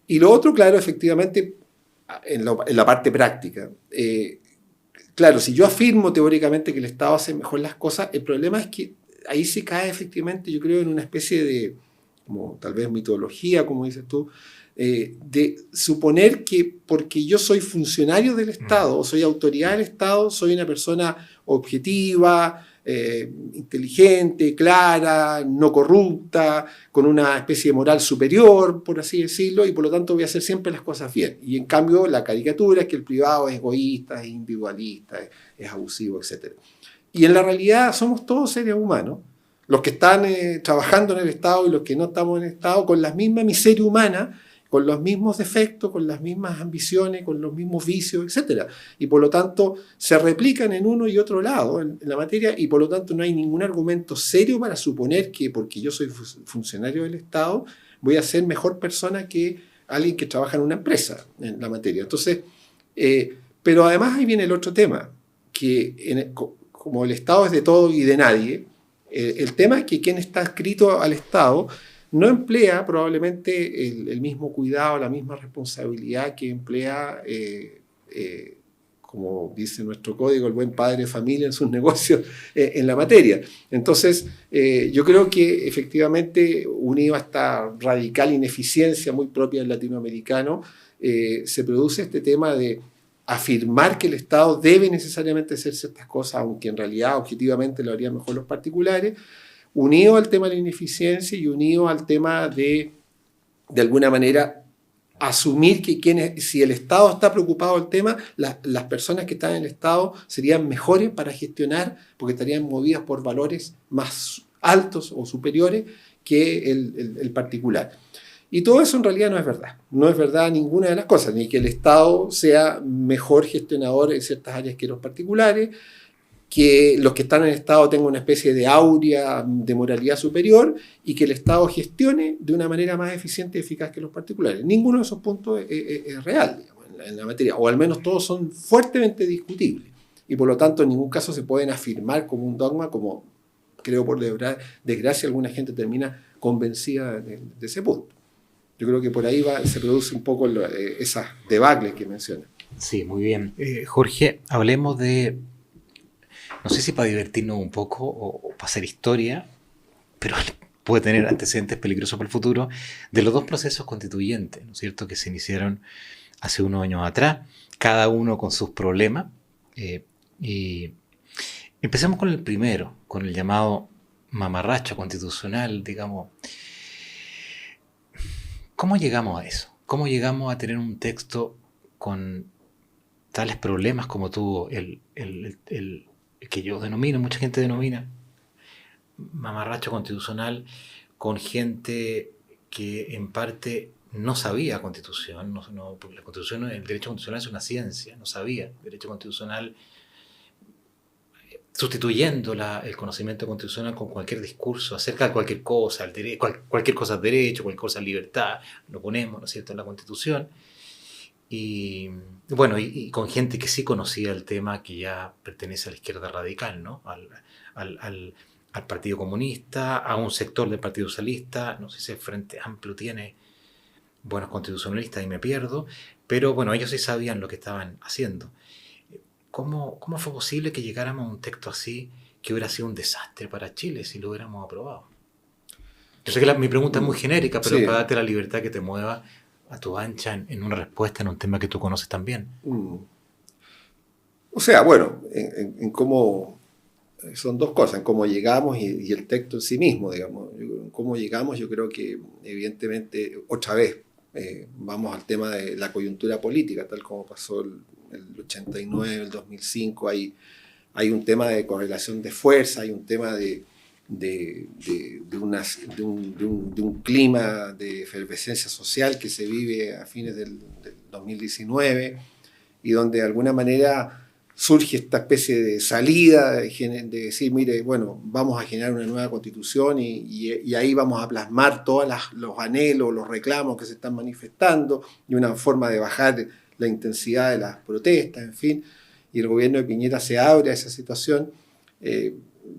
Y lo otro, claro, efectivamente, en la parte práctica. Claro, si yo afirmo teóricamente que el Estado hace mejor las cosas, el problema es que ahí se cae efectivamente, yo creo, en una especie de, como tal vez mitología, como dices tú, de suponer que porque yo soy funcionario del Estado, o soy autoridad del Estado, soy una persona objetiva, inteligente, clara, no corrupta, con una especie de moral superior, por así decirlo, y por lo tanto voy a hacer siempre las cosas bien. Y en cambio la caricatura es que el privado es egoísta, es individualista, es abusivo, etc. Y en la realidad somos todos seres humanos, los que están trabajando en el Estado y los que no estamos en el Estado, con la misma miseria humana, con los mismos defectos, con las mismas ambiciones, con los mismos vicios, etc. Y por lo tanto se replican en uno y otro lado en la materia, y por lo tanto no hay ningún argumento serio para suponer que porque yo soy funcionario del Estado voy a ser mejor persona que alguien que trabaja en una empresa en la materia. Entonces, pero además ahí viene el otro tema, que como el Estado es de todo y de nadie, el tema es que quien está adscrito al Estado no emplea probablemente el mismo cuidado, la misma responsabilidad que emplea, como dice nuestro código, el buen padre de familia en sus negocios en la materia. Entonces, yo creo que efectivamente, unido a esta radical ineficiencia muy propia del latinoamericano, se produce este tema de afirmar que el Estado debe necesariamente hacer ciertas cosas, aunque en realidad objetivamente lo harían mejor los particulares, unido al tema de la ineficiencia y unido al tema de alguna manera, asumir que si el Estado está preocupado del tema, las personas que están en el Estado serían mejores para gestionar, porque estarían movidas por valores más altos o superiores que el particular. Y todo eso en realidad no es verdad. No es verdad ninguna de las cosas, ni que el Estado sea mejor gestionador en ciertas áreas que los particulares, que los que están en el Estado tengan una especie de áurea de moralidad superior y que el Estado gestione de una manera más eficiente y eficaz que los particulares. Ninguno de esos puntos es real, digamos, en la materia, o al menos todos son fuertemente discutibles. Y por lo tanto en ningún caso se pueden afirmar como un dogma, como creo por desgracia alguna gente termina convencida de ese punto. Yo creo que por ahí se produce un poco esas debacles que menciona. Sí, muy bien. Jorge, hablemos de, no sé si para divertirnos un poco o para hacer historia, pero puede tener antecedentes peligrosos para el futuro, de los dos procesos constituyentes, ¿no es cierto?, que se iniciaron hace unos años atrás, cada uno con sus problemas. Y empecemos con el primero, con el llamado mamarracho constitucional, digamos. ¿Cómo llegamos a eso? ¿Cómo llegamos a tener un texto con tales problemas como tuvo el que yo denomino, mucha gente denomina, mamarracho constitucional, con gente que en parte no sabía constitución, porque la constitución, el derecho constitucional es una ciencia, no sabía derecho constitucional, sustituyendo el conocimiento constitucional con cualquier discurso acerca de cualquier cosa, cualquier cosa es derecho, cualquier cosa es libertad, lo ponemos, ¿no es cierto?, en la Constitución. Y bueno, y con gente que sí conocía el tema, que ya pertenece a la izquierda radical, ¿no?, al Partido Comunista, a un sector del Partido Socialista, no sé si el Frente Amplio tiene buenos constitucionalistas y me pierdo, pero bueno, ellos sí sabían lo que estaban haciendo. ¿Cómo fue posible que llegáramos a un texto así que hubiera sido un desastre para Chile si lo hubiéramos aprobado? Yo sé que mi pregunta es muy genérica, pero sí, para darte la libertad que te mueva a tu ancha en una respuesta en un tema que tú conoces también. O sea, bueno, en cómo son dos cosas, en cómo llegamos y el texto en sí mismo, digamos. En cómo llegamos, yo creo que evidentemente, otra vez, vamos al tema de la coyuntura política, tal como pasó el 89, el 2005, hay un tema de correlación de fuerza, hay un tema de un clima de efervescencia social que se vive a fines del 2019 y donde de alguna manera surge esta especie de salida de decir, mire, bueno, vamos a generar una nueva constitución y ahí vamos a plasmar todos los anhelos, los reclamos que se están manifestando y una forma de bajar la intensidad de las protestas, en fin, y el gobierno de Piñera se abre a esa situación.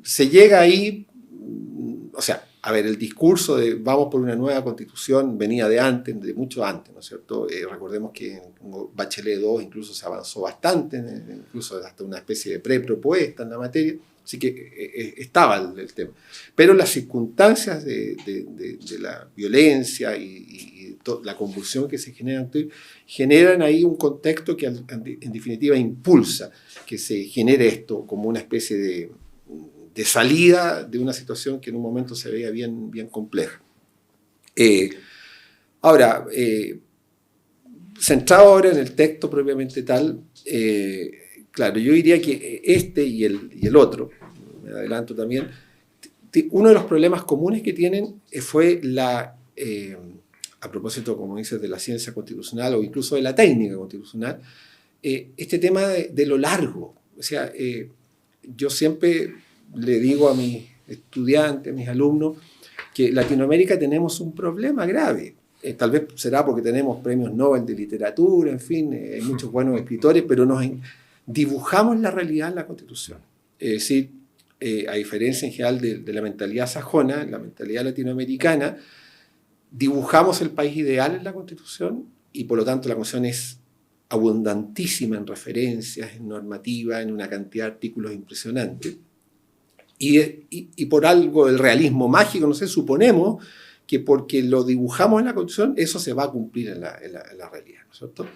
Se llega ahí, o sea, a ver, el discurso de vamos por una nueva constitución venía de antes, de mucho antes, ¿no es cierto? Recordemos que en Bachelet 2 incluso se avanzó bastante, incluso hasta una especie de prepropuesta en la materia, así que estaba el tema. Pero las circunstancias de la violencia y la convulsión que se generan ahí un contexto que en definitiva impulsa que se genere esto como una especie de salida de una situación que en un momento se veía bien compleja. Ahora, centrado ahora en el texto propiamente tal, claro, yo diría que este y el otro, me adelanto también, uno de los problemas comunes que tienen fue a propósito, como dices, de la ciencia constitucional o incluso de la técnica constitucional, este tema de lo largo. O sea, yo siempre le digo a mis estudiantes, a mis alumnos, que en Latinoamérica tenemos un problema grave. Tal vez será porque tenemos premios Nobel de literatura, en fin, hay muchos buenos escritores, pero dibujamos la realidad en la Constitución. Es decir, a diferencia en general de la mentalidad sajona, la mentalidad latinoamericana, dibujamos el país ideal en la Constitución y por lo tanto la Constitución es abundantísima en referencias, en normativa, en una cantidad de artículos impresionante. Y por algo del realismo mágico, no sé, suponemos que porque lo dibujamos en la Constitución, eso se va a cumplir en la realidad, ¿no es cierto?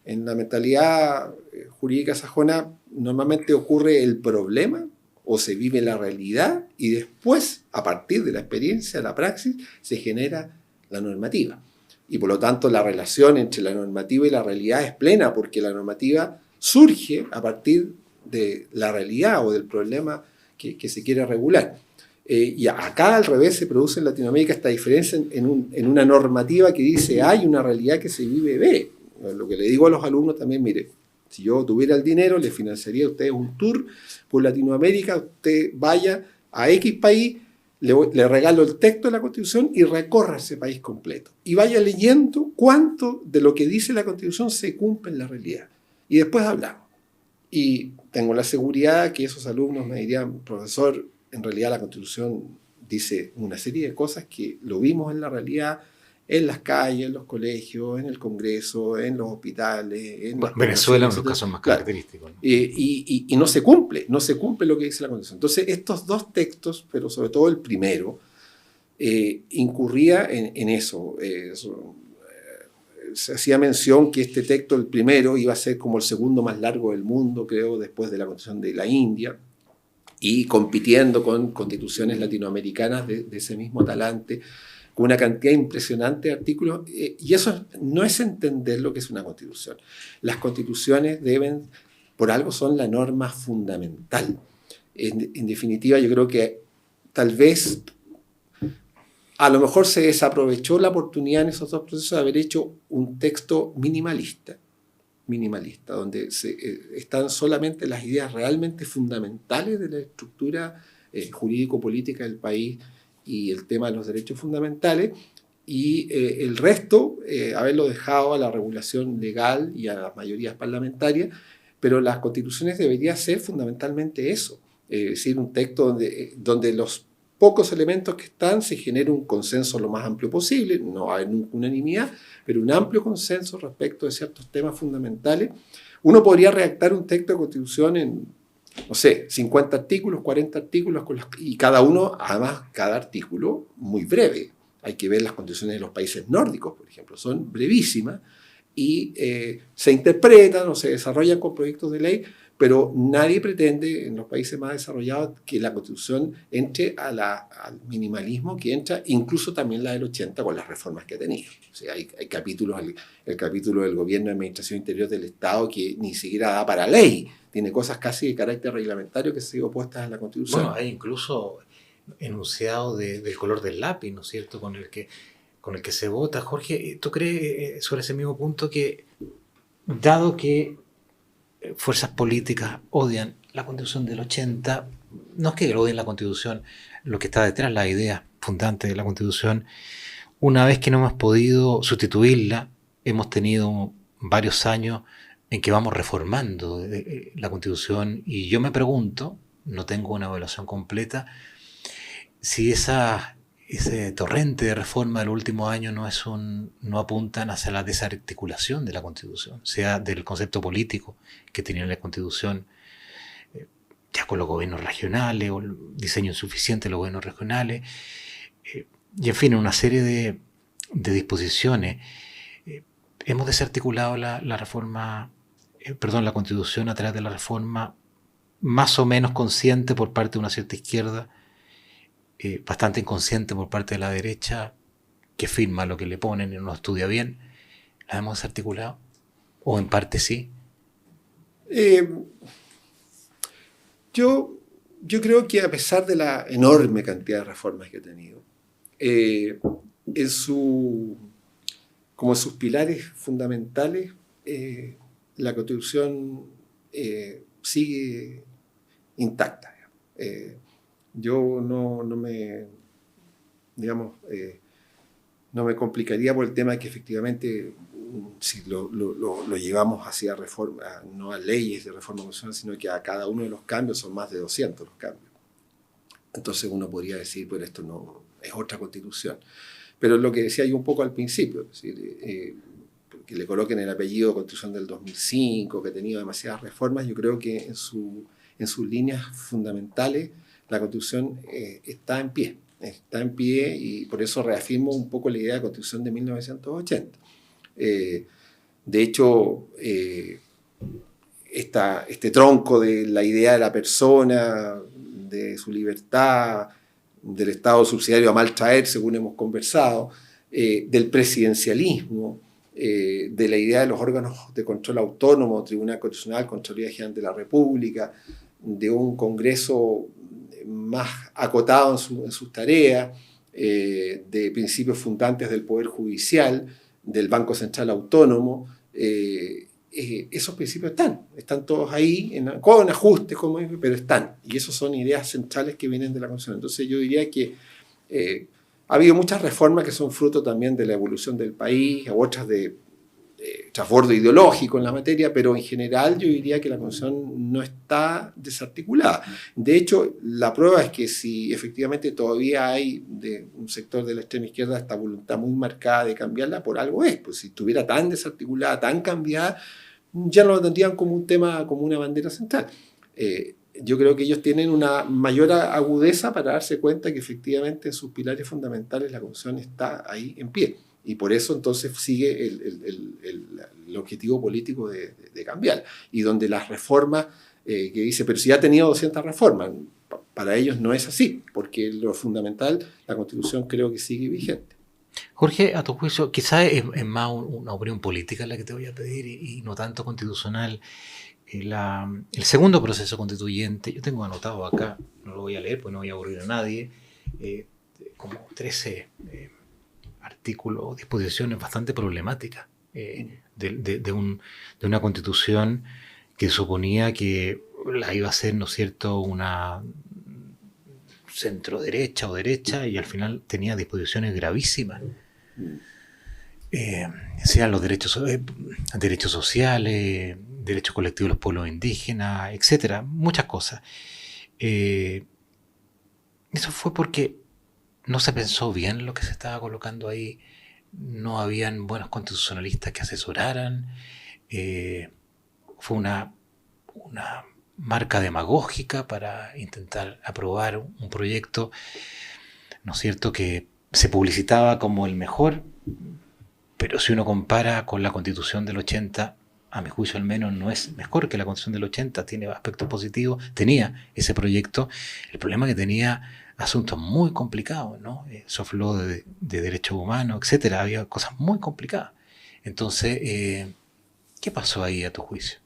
En la mentalidad jurídica sajona normalmente ocurre el problema o se vive la realidad y después, a partir de la experiencia, la praxis, se genera la normativa. Y por lo tanto la relación entre la normativa y la realidad es plena porque la normativa surge a partir de la realidad o del problema que se quiere regular. Y acá al revés se produce en Latinoamérica esta diferencia en una normativa que dice A y una realidad que se vive B. Lo que le digo a los alumnos también, mire, si yo tuviera el dinero, le financiaría a ustedes un tour por Latinoamérica, usted vaya a X país, le regalo el texto de la Constitución y recorra ese país completo. Y vaya leyendo cuánto de lo que dice la Constitución se cumple en la realidad. Y después hablamos. Y tengo la seguridad que esos alumnos me dirían, profesor, en realidad la Constitución dice una serie de cosas que lo vimos en la realidad, en las calles, en los colegios, en el Congreso, en los hospitales. Venezuela es un caso más característico, ¿no? Y no se cumple lo que dice la Constitución. Entonces, estos dos textos, pero sobre todo el primero, incurría en eso. Se hacía mención que este texto, el primero, iba a ser como el segundo más largo del mundo, creo, después de la Constitución de la India, y compitiendo con constituciones latinoamericanas de ese mismo talante, con una cantidad impresionante de artículos, y eso no es entender lo que es una constitución. Las constituciones por algo son la norma fundamental. En definitiva, yo creo que tal vez a lo mejor se desaprovechó la oportunidad en esos dos procesos de haber hecho un texto minimalista, donde están solamente las ideas realmente fundamentales de la estructura jurídico-política del país y el tema de los derechos fundamentales, y el resto haberlo dejado a la regulación legal y a las mayorías parlamentarias, pero las constituciones deberían ser fundamentalmente eso, es decir, un texto donde los pocos elementos que están se genera un consenso lo más amplio posible, no hay unanimidad, pero un amplio consenso respecto de ciertos temas fundamentales. Uno podría redactar un texto de constitución en, no sé, 50 artículos, 40 artículos, y cada uno, además, cada artículo muy breve. Hay que ver las constituciones de los países nórdicos, por ejemplo, son brevísimas y se interpretan o se desarrollan con proyectos de ley, pero nadie pretende en los países más desarrollados que la Constitución entre al minimalismo que entra, incluso también la del 80 con las reformas que ha tenido. O sea, hay capítulos, el capítulo del Gobierno de Administración Interior del Estado que ni siquiera da para ley, tiene cosas casi de carácter reglamentario que se han opuestas a la Constitución. Bueno, hay incluso enunciado del color del lápiz, ¿no es cierto?, con el que se vota. Jorge, ¿tú crees sobre ese mismo punto que, dado que fuerzas políticas odian la Constitución del 80, no es que odien la Constitución, lo que está detrás, la idea fundante de la Constitución, una vez que no hemos podido sustituirla, hemos tenido varios años en que vamos reformando la Constitución, y yo me pregunto, no tengo una evaluación completa, si esas ese torrente de reforma del último año no apuntan hacia la desarticulación de la Constitución, sea del concepto político que tenía la Constitución, ya con los gobiernos regionales o el diseño insuficiente de los gobiernos regionales, y en fin, una serie de disposiciones. Hemos desarticulado la reforma, la Constitución a través de la reforma más o menos consciente por parte de una cierta izquierda, bastante inconsciente por parte de la derecha, que firma lo que le ponen y no estudia bien. ¿La hemos desarticulado? ¿O en parte sí? Yo creo que a pesar de la enorme cantidad de reformas que ha tenido, como en sus pilares fundamentales, la Constitución sigue intacta. Yo no me complicaría por el tema de que efectivamente, si lo llevamos hacia reforma, no a leyes de reforma constitucional, sino que a cada uno de los cambios son más de 200 los cambios. Entonces uno podría decir, pues esto no es otra constitución. Pero lo que decía yo un poco al principio, es decir, que le coloquen el apellido Constitución del 2005, que ha tenido demasiadas reformas, yo creo que en sus líneas fundamentales la Constitución está en pie. Está en pie y por eso reafirmo un poco la idea de Constitución de 1980. De hecho, este tronco de la idea de la persona, de su libertad, del Estado subsidiario a mal traer, según hemos conversado, del presidencialismo, de la idea de los órganos de control autónomo, Tribunal Constitucional, Contraloría General de la República, de un Congreso más acotado en sus tareas, de principios fundantes del Poder Judicial, del Banco Central Autónomo. Esos principios están todos ahí, con ajustes, pero están. Y esas son ideas centrales que vienen de la Constitución. Entonces yo diría que ha habido muchas reformas que son fruto también de la evolución del país, otras de trasbordo ideológico en la materia, pero en general yo diría que la Constitución no está desarticulada. De hecho, la prueba es que si efectivamente todavía hay de un sector de la extrema izquierda esta voluntad muy marcada de cambiarla, por algo es. Pues si estuviera tan desarticulada, tan cambiada, ya no lo tendrían como un tema, como una bandera central. Yo creo que ellos tienen una mayor agudeza para darse cuenta que efectivamente en sus pilares fundamentales la Constitución está ahí en pie. Y por eso entonces sigue el objetivo político de cambiar. Y donde las reformas, que dice, pero si ya ha tenido 200 reformas, para ellos no es así, porque lo fundamental, la Constitución creo que sigue vigente. Jorge, a tu juicio, quizás es más una opinión política la que te voy a pedir y no tanto constitucional. El segundo proceso constituyente, yo tengo anotado acá, no lo voy a leer porque no voy a aburrir a nadie, como 13 artículos, disposiciones bastante problemáticas de una constitución que suponía que la iba a ser, ¿no es cierto?, una centro-derecha o derecha, y al final tenía disposiciones gravísimas. Sean los derechos sociales, derechos colectivos de los pueblos indígenas, etcétera, muchas cosas. Eso fue porque no se pensó bien lo que se estaba colocando ahí, no habían buenos constitucionalistas que asesoraran, fue una marca demagógica para intentar aprobar un proyecto, ¿no es cierto?, que se publicitaba como el mejor, pero si uno compara con la Constitución del 80, a mi juicio al menos no es mejor que la Constitución del 80, tiene aspectos positivos, tenía ese proyecto, el problema es que tenía asuntos muy complicados, ¿no? Soft law de derechos humanos, etcétera, había cosas muy complicadas. Entonces, ¿qué pasó ahí a tu juicio?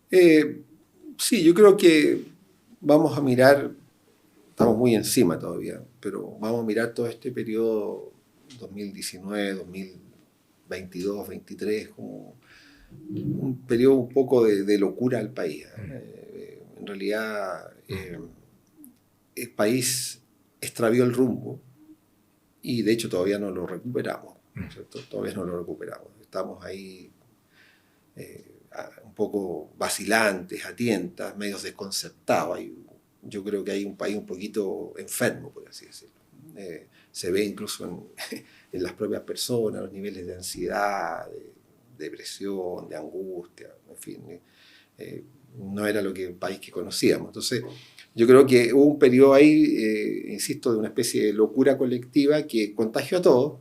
Sí, yo creo que vamos a mirar, estamos muy encima todavía, pero vamos a mirar todo este periodo 2019, 2022, 2023 como un periodo un poco de locura al país. En realidad, el país extravió el rumbo y de hecho todavía no lo recuperamos, ¿no es cierto? Todavía no lo recuperamos. Estamos ahí un poco vacilantes, a tientas, medios desconcertados. Yo creo que hay un país un poquito enfermo, por así decirlo. Se ve incluso en las propias personas, los niveles de ansiedad, de depresión, de angustia, en fin. No era lo que el país que conocíamos. Entonces, yo creo que hubo un periodo ahí, insisto, de una especie de locura colectiva que contagió a todos,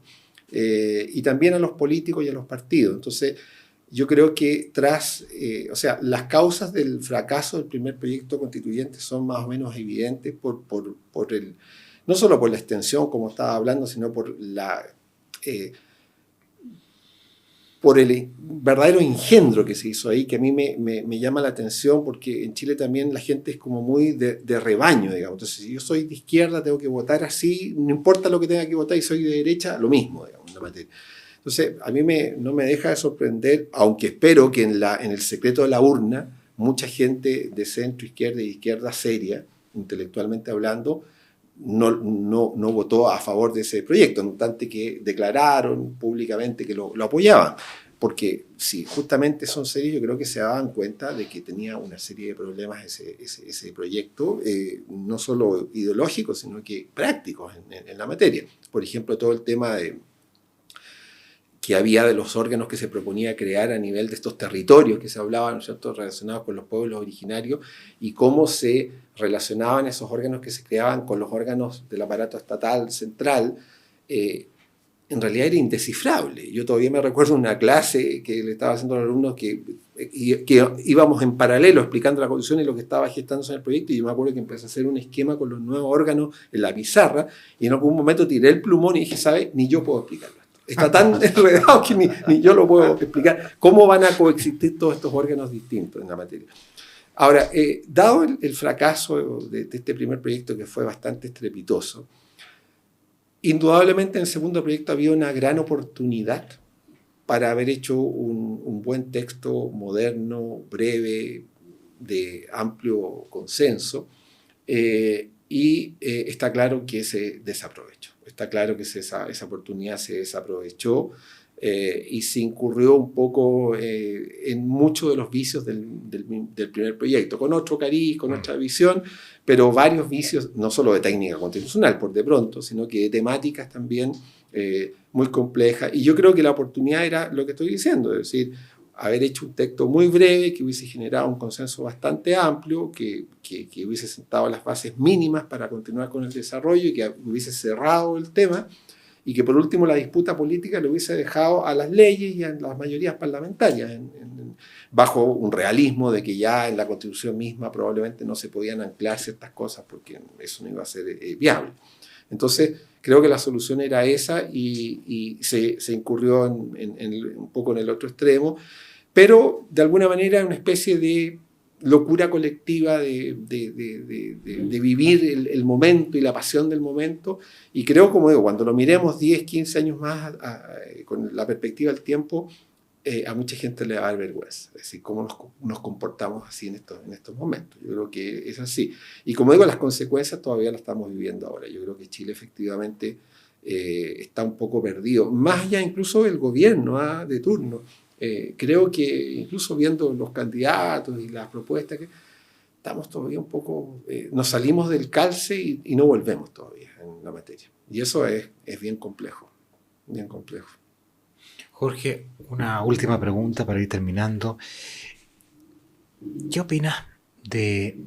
y también a los políticos y a los partidos. Entonces, yo creo que las causas del fracaso del primer proyecto constituyente son más o menos evidentes no solo por la extensión, como estaba hablando, sino por el verdadero engendro que se hizo ahí, que a mí me llama la atención, porque en Chile también la gente es como muy de rebaño, digamos. Entonces, si yo soy de izquierda, tengo que votar así, no importa lo que tenga que votar, y soy de derecha, lo mismo, digamos, en la materia. Entonces, a mí no me deja de sorprender, aunque espero que en el secreto de la urna, mucha gente de centro, izquierda y izquierda seria, intelectualmente hablando, no votó a favor de ese proyecto, no obstante que declararon públicamente que lo apoyaban. Porque si justamente son serios, yo creo que se daban cuenta de que tenía una serie de problemas ese proyecto, no solo ideológicos, sino que prácticos en la materia. Por ejemplo, todo el tema que había de los órganos que se proponía crear a nivel de estos territorios que se hablaban, ¿no es cierto?, relacionados con los pueblos originarios, y cómo se relacionaban esos órganos que se creaban con los órganos del aparato estatal central, en realidad era indescifrable. Yo todavía me recuerdo una clase que le estaba haciendo a los alumnos que íbamos en paralelo explicando la Constitución y lo que estaba gestándose en el proyecto, y yo me acuerdo que empecé a hacer un esquema con los nuevos órganos en la pizarra, y en algún momento tiré el plumón y dije, ¿sabes? Ni yo puedo explicarlo. Está tan enredado que ni yo lo puedo explicar. ¿Cómo van a coexistir todos estos órganos distintos en la materia? Ahora, dado el fracaso de este primer proyecto, que fue bastante estrepitoso, indudablemente en el segundo proyecto había una gran oportunidad para haber hecho un buen texto moderno, breve, de amplio consenso, y está claro que se desaprovechó. Está claro que esa oportunidad se desaprovechó, y se incurrió un poco en muchos de los vicios del primer proyecto, con otro cariz, con otra visión, pero varios vicios, no solo de técnica constitucional, por de pronto, sino que de temáticas también muy complejas. Y yo creo que la oportunidad era lo que estoy diciendo, es decir, haber hecho un texto muy breve que hubiese generado un consenso bastante amplio, que hubiese sentado las bases mínimas para continuar con el desarrollo y que hubiese cerrado el tema, y que por último la disputa política lo hubiese dejado a las leyes y a las mayorías parlamentarias, bajo un realismo de que ya en la Constitución misma probablemente no se podían anclar ciertas cosas porque eso no iba a ser viable. Entonces, creo que la solución era esa, y se incurrió un poco en el otro extremo, pero de alguna manera una especie de locura colectiva de vivir el momento y la pasión del momento. Y creo, como digo, cuando lo miremos 10, 15 años más con la perspectiva del tiempo, a mucha gente le va a dar vergüenza. Es decir, cómo nos comportamos así en estos momentos. Yo creo que es así. Y como digo, las consecuencias todavía las estamos viviendo ahora. Yo creo que Chile efectivamente está un poco perdido, más allá incluso del gobierno de turno. Creo que incluso viendo los candidatos y las propuestas, que estamos todavía un poco, nos salimos del calce y no volvemos todavía en la materia. Y eso es bien complejo, bien complejo. Jorge, una última pregunta para ir terminando. ¿Qué opinas de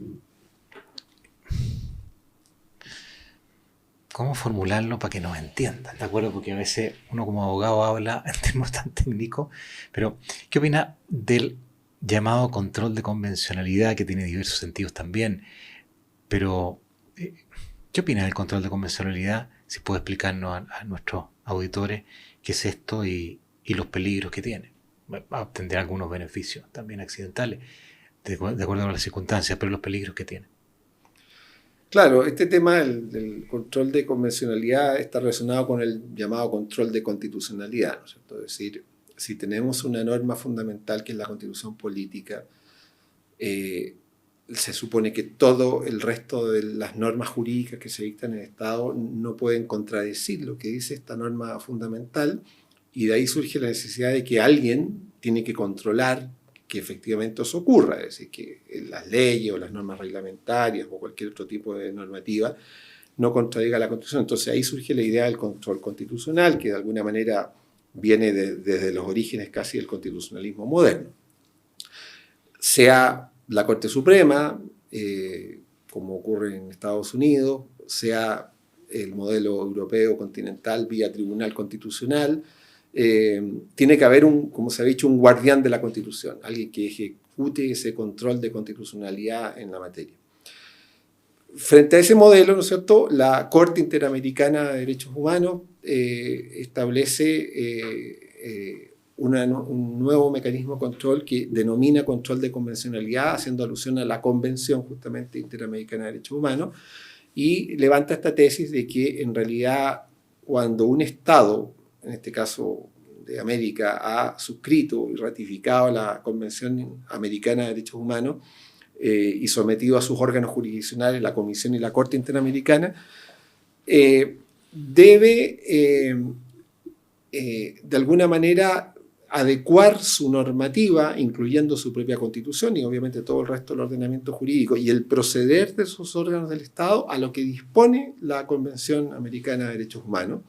cómo formularlo para que nos entiendan? ¿De acuerdo? Porque a veces uno como abogado habla en términos tan técnicos, pero ¿qué opinas del llamado control de convencionalidad, que tiene diversos sentidos también? Pero, ¿qué opinas del control de convencionalidad? Si puede explicarnos a nuestros auditores qué es esto y los peligros que tiene. Tendrá algunos beneficios también accidentales, de acuerdo a las circunstancias, pero los peligros que tiene. Claro, este tema del control de convencionalidad está relacionado con el llamado control de constitucionalidad, ¿no es cierto? Es decir, si tenemos una norma fundamental que es la Constitución política, se supone que todo el resto de las normas jurídicas que se dictan en el Estado no pueden contradecir lo que dice esta norma fundamental, y de ahí surge la necesidad de que alguien tiene que controlar que efectivamente eso ocurra, es decir, que las leyes o las normas reglamentarias o cualquier otro tipo de normativa no contradiga la Constitución. Entonces ahí surge la idea del control constitucional, que de alguna manera viene desde los orígenes casi del constitucionalismo moderno. Sea la Corte Suprema, como ocurre en Estados Unidos, sea el modelo europeo continental vía tribunal constitucional, tiene que haber, como se ha dicho, un guardián de la Constitución, alguien que ejecute ese control de constitucionalidad en la materia. Frente a ese modelo, ¿no es cierto?, la Corte Interamericana de Derechos Humanos establece un nuevo mecanismo de control que denomina control de convencionalidad, haciendo alusión a la Convención justamente Interamericana de Derechos Humanos, y levanta esta tesis de que en realidad cuando un Estado, en este caso de América, ha suscrito y ratificado la Convención Americana de Derechos Humanos y sometido a sus órganos jurisdiccionales, la Comisión y la Corte Interamericana, debe de alguna manera adecuar su normativa, incluyendo su propia Constitución y obviamente todo el resto del ordenamiento jurídico y el proceder de sus órganos del Estado a lo que dispone la Convención Americana de Derechos Humanos,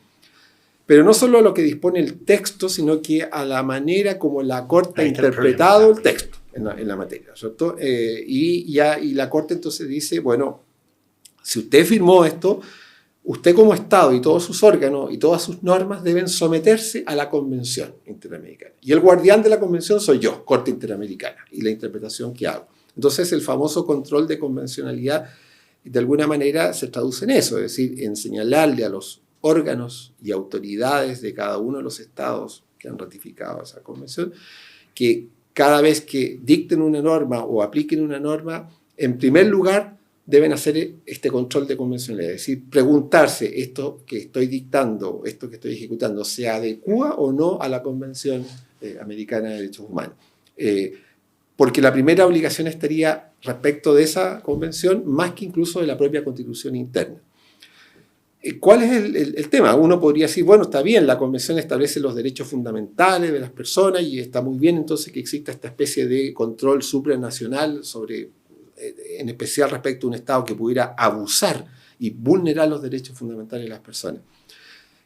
pero no solo a lo que dispone el texto, sino que a la manera como la Corte ha interpretado el texto en la materia, ¿cierto? Y la Corte entonces dice, bueno, si usted firmó esto, usted como Estado y todos sus órganos y todas sus normas deben someterse a la Convención Interamericana. Y el guardián de la Convención soy yo, Corte Interamericana, y la interpretación que hago. Entonces el famoso control de convencionalidad de alguna manera se traduce en eso, es decir, en señalarle a los órganos y autoridades de cada uno de los estados que han ratificado esa convención que cada vez que dicten una norma o apliquen una norma, en primer lugar deben hacer este control de convencionalidad, es decir, preguntarse esto que estoy dictando, esto que estoy ejecutando, ¿se adecua o no a la Convención Americana de Derechos Humanos? Porque la primera obligación estaría respecto de esa convención más que incluso de la propia Constitución interna. ¿Cuál es el tema? Uno podría decir, bueno, está bien, la Convención establece los derechos fundamentales de las personas y está muy bien entonces que exista esta especie de control supranacional sobre, en especial respecto a un Estado que pudiera abusar y vulnerar los derechos fundamentales de las personas.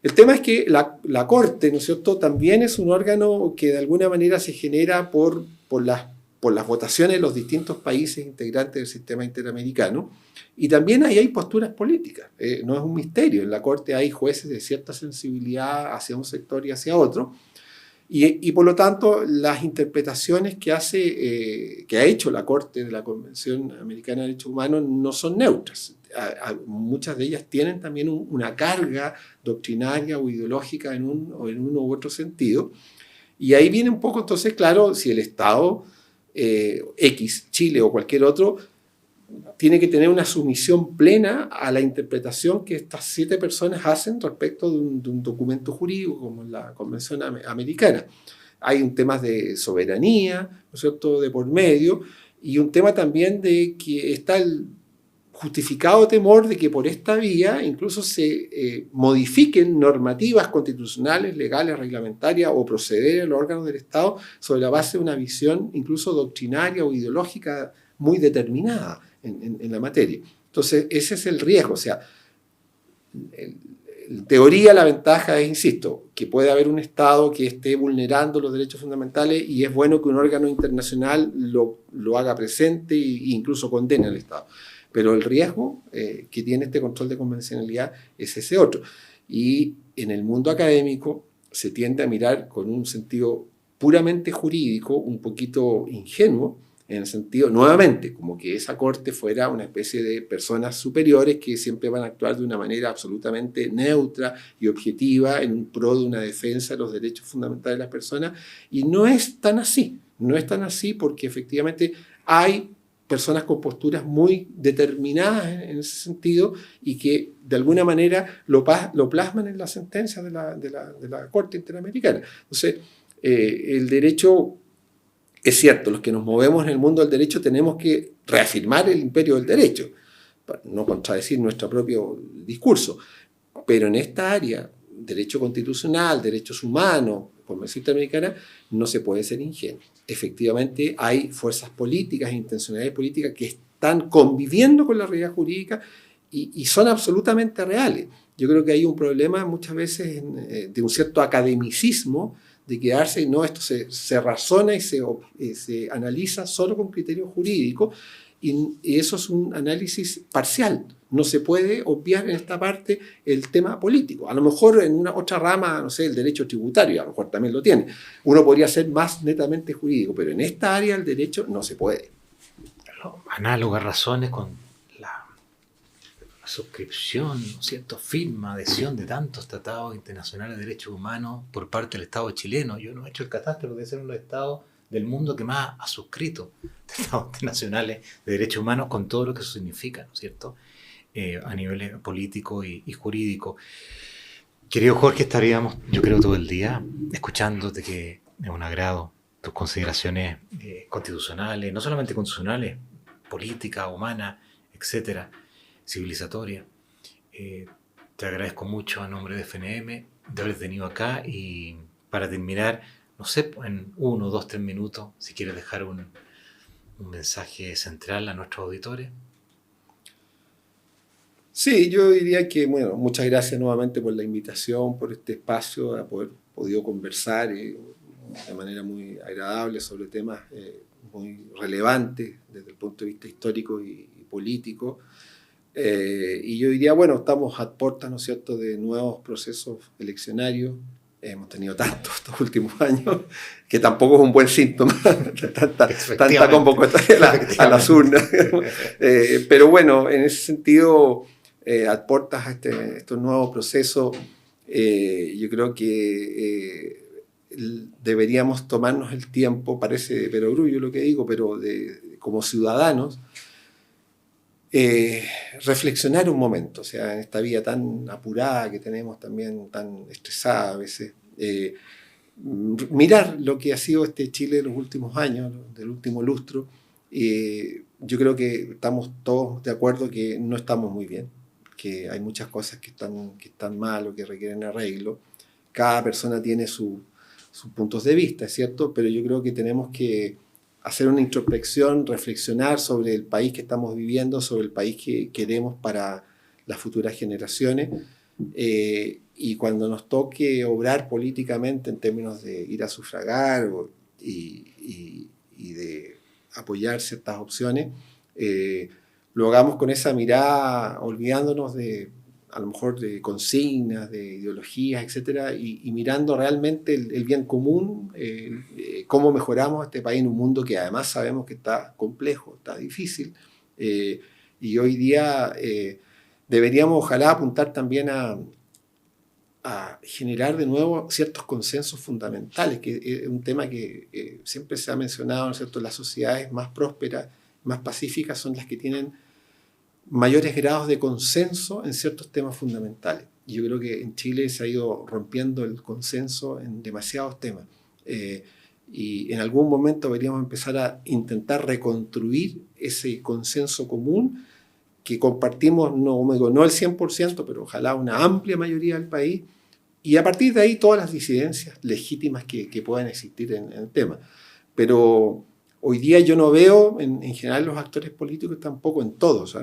El tema es que la Corte, ¿no es cierto?, también es un órgano que de alguna manera se genera por las votaciones de los distintos países integrantes del sistema interamericano, y también ahí hay posturas políticas, no es un misterio, en la Corte hay jueces de cierta sensibilidad hacia un sector y hacia otro, y por lo tanto las interpretaciones que ha hecho la Corte de la Convención Americana de Derechos Humanos no son neutras. Muchas de ellas tienen también una carga doctrinaria o ideológica en uno u otro sentido, y ahí viene un poco entonces claro si el Estado X, Chile o cualquier otro, tiene que tener una sumisión plena a la interpretación que estas 7 personas hacen respecto de un documento jurídico como la Convención Americana. Hay un tema de soberanía, ¿no es cierto?, de por medio, y un tema también de que está el justificado temor de que por esta vía incluso se modifiquen normativas constitucionales, legales, reglamentarias o proceder a los órganos del Estado sobre la base de una visión incluso doctrinaria o ideológica muy determinada en la materia. Entonces, ese es el riesgo. O sea, en teoría la ventaja es, insisto, que puede haber un Estado que esté vulnerando los derechos fundamentales y es bueno que un órgano internacional lo haga presente e incluso condene al Estado. Pero el riesgo que tiene este control de convencionalidad es ese otro. Y en el mundo académico se tiende a mirar con un sentido puramente jurídico, un poquito ingenuo, en el sentido, nuevamente, como que esa corte fuera una especie de personas superiores que siempre van a actuar de una manera absolutamente neutra y objetiva en pro de una defensa de los derechos fundamentales de las personas. Y no es tan así. No es tan así porque efectivamente hay personas con posturas muy determinadas en ese sentido y que de alguna manera lo plasman en la sentencia de la Corte Interamericana. Entonces, el derecho, es cierto, los que nos movemos en el mundo del derecho tenemos que reafirmar el imperio del derecho, para no contradecir nuestro propio discurso, pero en esta área, derecho constitucional, derechos humanos, Convención Interamericana, no se puede ser ingenuo. Efectivamente, hay fuerzas políticas e intencionalidades políticas que están conviviendo con la realidad jurídica y son absolutamente reales. Yo creo que hay un problema muchas veces de un cierto academicismo, de quedarse, y no, esto se razona y se analiza solo con criterios jurídicos, y eso es un análisis parcial. No se puede obviar en esta parte el tema político. A lo mejor en una otra rama, no sé, el derecho tributario, a lo mejor también lo tiene. Uno podría ser más netamente jurídico, pero en esta área el derecho no se puede. Análogas razones con la suscripción, ¿no es cierto?, firma, adhesión de tantos tratados internacionales de derechos humanos por parte del Estado chileno. Yo no he hecho el catastro, pero debe ser uno de los estados del mundo que más ha suscrito tratados internacionales de derechos humanos, con todo lo que eso significa, ¿no es cierto?, a nivel político y jurídico. Querido Jorge, estaríamos, yo creo, todo el día escuchándote, que es un agrado tus consideraciones constitucionales, no solamente constitucionales, políticas, humanas, etcétera, civilizatoria. Te agradezco mucho a nombre de FNM de haber venido acá, y para terminar, no sé, en 1, 2, 3 minutos, si quieres dejar un mensaje central a nuestros auditores. Sí, yo diría que, bueno, muchas gracias nuevamente por la invitación, por este espacio, a poder podido conversar de manera muy agradable sobre temas muy relevantes desde el punto de vista histórico y político. Y yo diría, bueno, estamos a puertas, ¿no es cierto?, de nuevos procesos eleccionarios. Hemos tenido tantos estos últimos años, que tampoco es un buen síntoma, tanta convocatoria a las urnas. Pero bueno, en ese sentido, a puertas a estos nuevos procesos, yo creo que deberíamos tomarnos el tiempo, parece de perogrullo lo que digo, pero como ciudadanos, reflexionar un momento, o sea, en esta vida tan apurada que tenemos, también tan estresada a veces, mirar lo que ha sido este Chile de los últimos años, del último lustro. Yo creo que estamos todos de acuerdo que no estamos muy bien, que hay muchas cosas que están mal o que requieren arreglo. Cada persona tiene sus puntos de vista, ¿es cierto? Pero yo creo que tenemos que hacer una introspección, reflexionar sobre el país que estamos viviendo, sobre el país que queremos para las futuras generaciones. Y cuando nos toque obrar políticamente en términos de ir a sufragar y de apoyar ciertas opciones, lo hagamos con esa mirada, olvidándonos a lo mejor de consignas, de ideologías, etcétera, y mirando realmente el bien común, cómo mejoramos este país en un mundo que además sabemos que está complejo, está difícil, y hoy día deberíamos ojalá apuntar también a generar de nuevo ciertos consensos fundamentales, que es un tema que siempre se ha mencionado, ¿no es cierto? Las sociedades más prósperas, más pacíficas, son las que tienen mayores grados de consenso en ciertos temas fundamentales. Yo creo que en Chile se ha ido rompiendo el consenso en demasiados temas. Y en algún momento deberíamos empezar a intentar reconstruir ese consenso común que compartimos, no el 100%, pero ojalá una amplia mayoría del país, y a partir de ahí todas las disidencias legítimas que puedan existir en el tema. Pero hoy día yo no veo en general los actores políticos, tampoco en todos,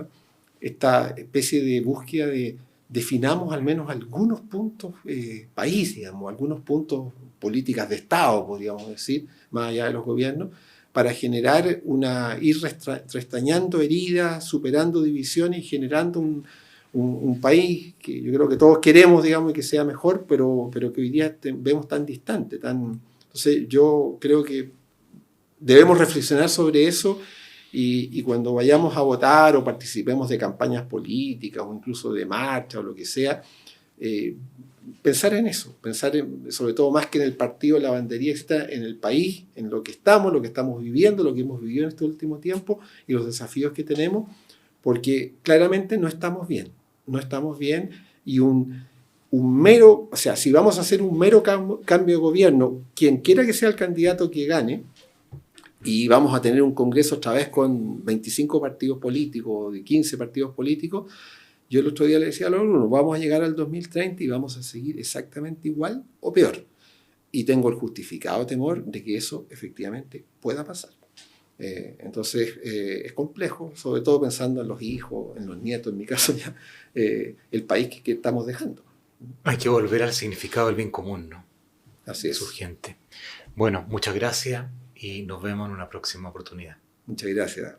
esta especie de búsqueda de definamos al menos algunos puntos país, digamos, algunos puntos políticas de Estado, podríamos decir, más allá de los gobiernos, para generar ir restañando heridas, superando divisiones y generando un país que yo creo que todos queremos, digamos, y que sea mejor, pero que hoy día vemos tan distante. Entonces yo creo que debemos reflexionar sobre eso y cuando vayamos a votar o participemos de campañas políticas o incluso de marcha o lo que sea, pensar en eso, pensar sobre todo más que en el partido, la bandería, etc., en el país, en lo que estamos viviendo, lo que hemos vivido en este último tiempo y los desafíos que tenemos, porque claramente no estamos bien y o sea, si vamos a hacer un mero cambio de gobierno, quien quiera que sea el candidato que gane, y vamos a tener un Congreso otra vez con 25 partidos políticos, de 15 partidos políticos, yo el otro día le decía a los alumnos, vamos a llegar al 2030 y vamos a seguir exactamente igual o peor. Y tengo el justificado temor de que eso efectivamente pueda pasar. Entonces es complejo, sobre todo pensando en los hijos, en los nietos, en mi caso ya, el país que estamos dejando. Hay que volver al significado del bien común, ¿no? Así es. Es urgente. Bueno, muchas gracias y nos vemos en una próxima oportunidad. Muchas gracias.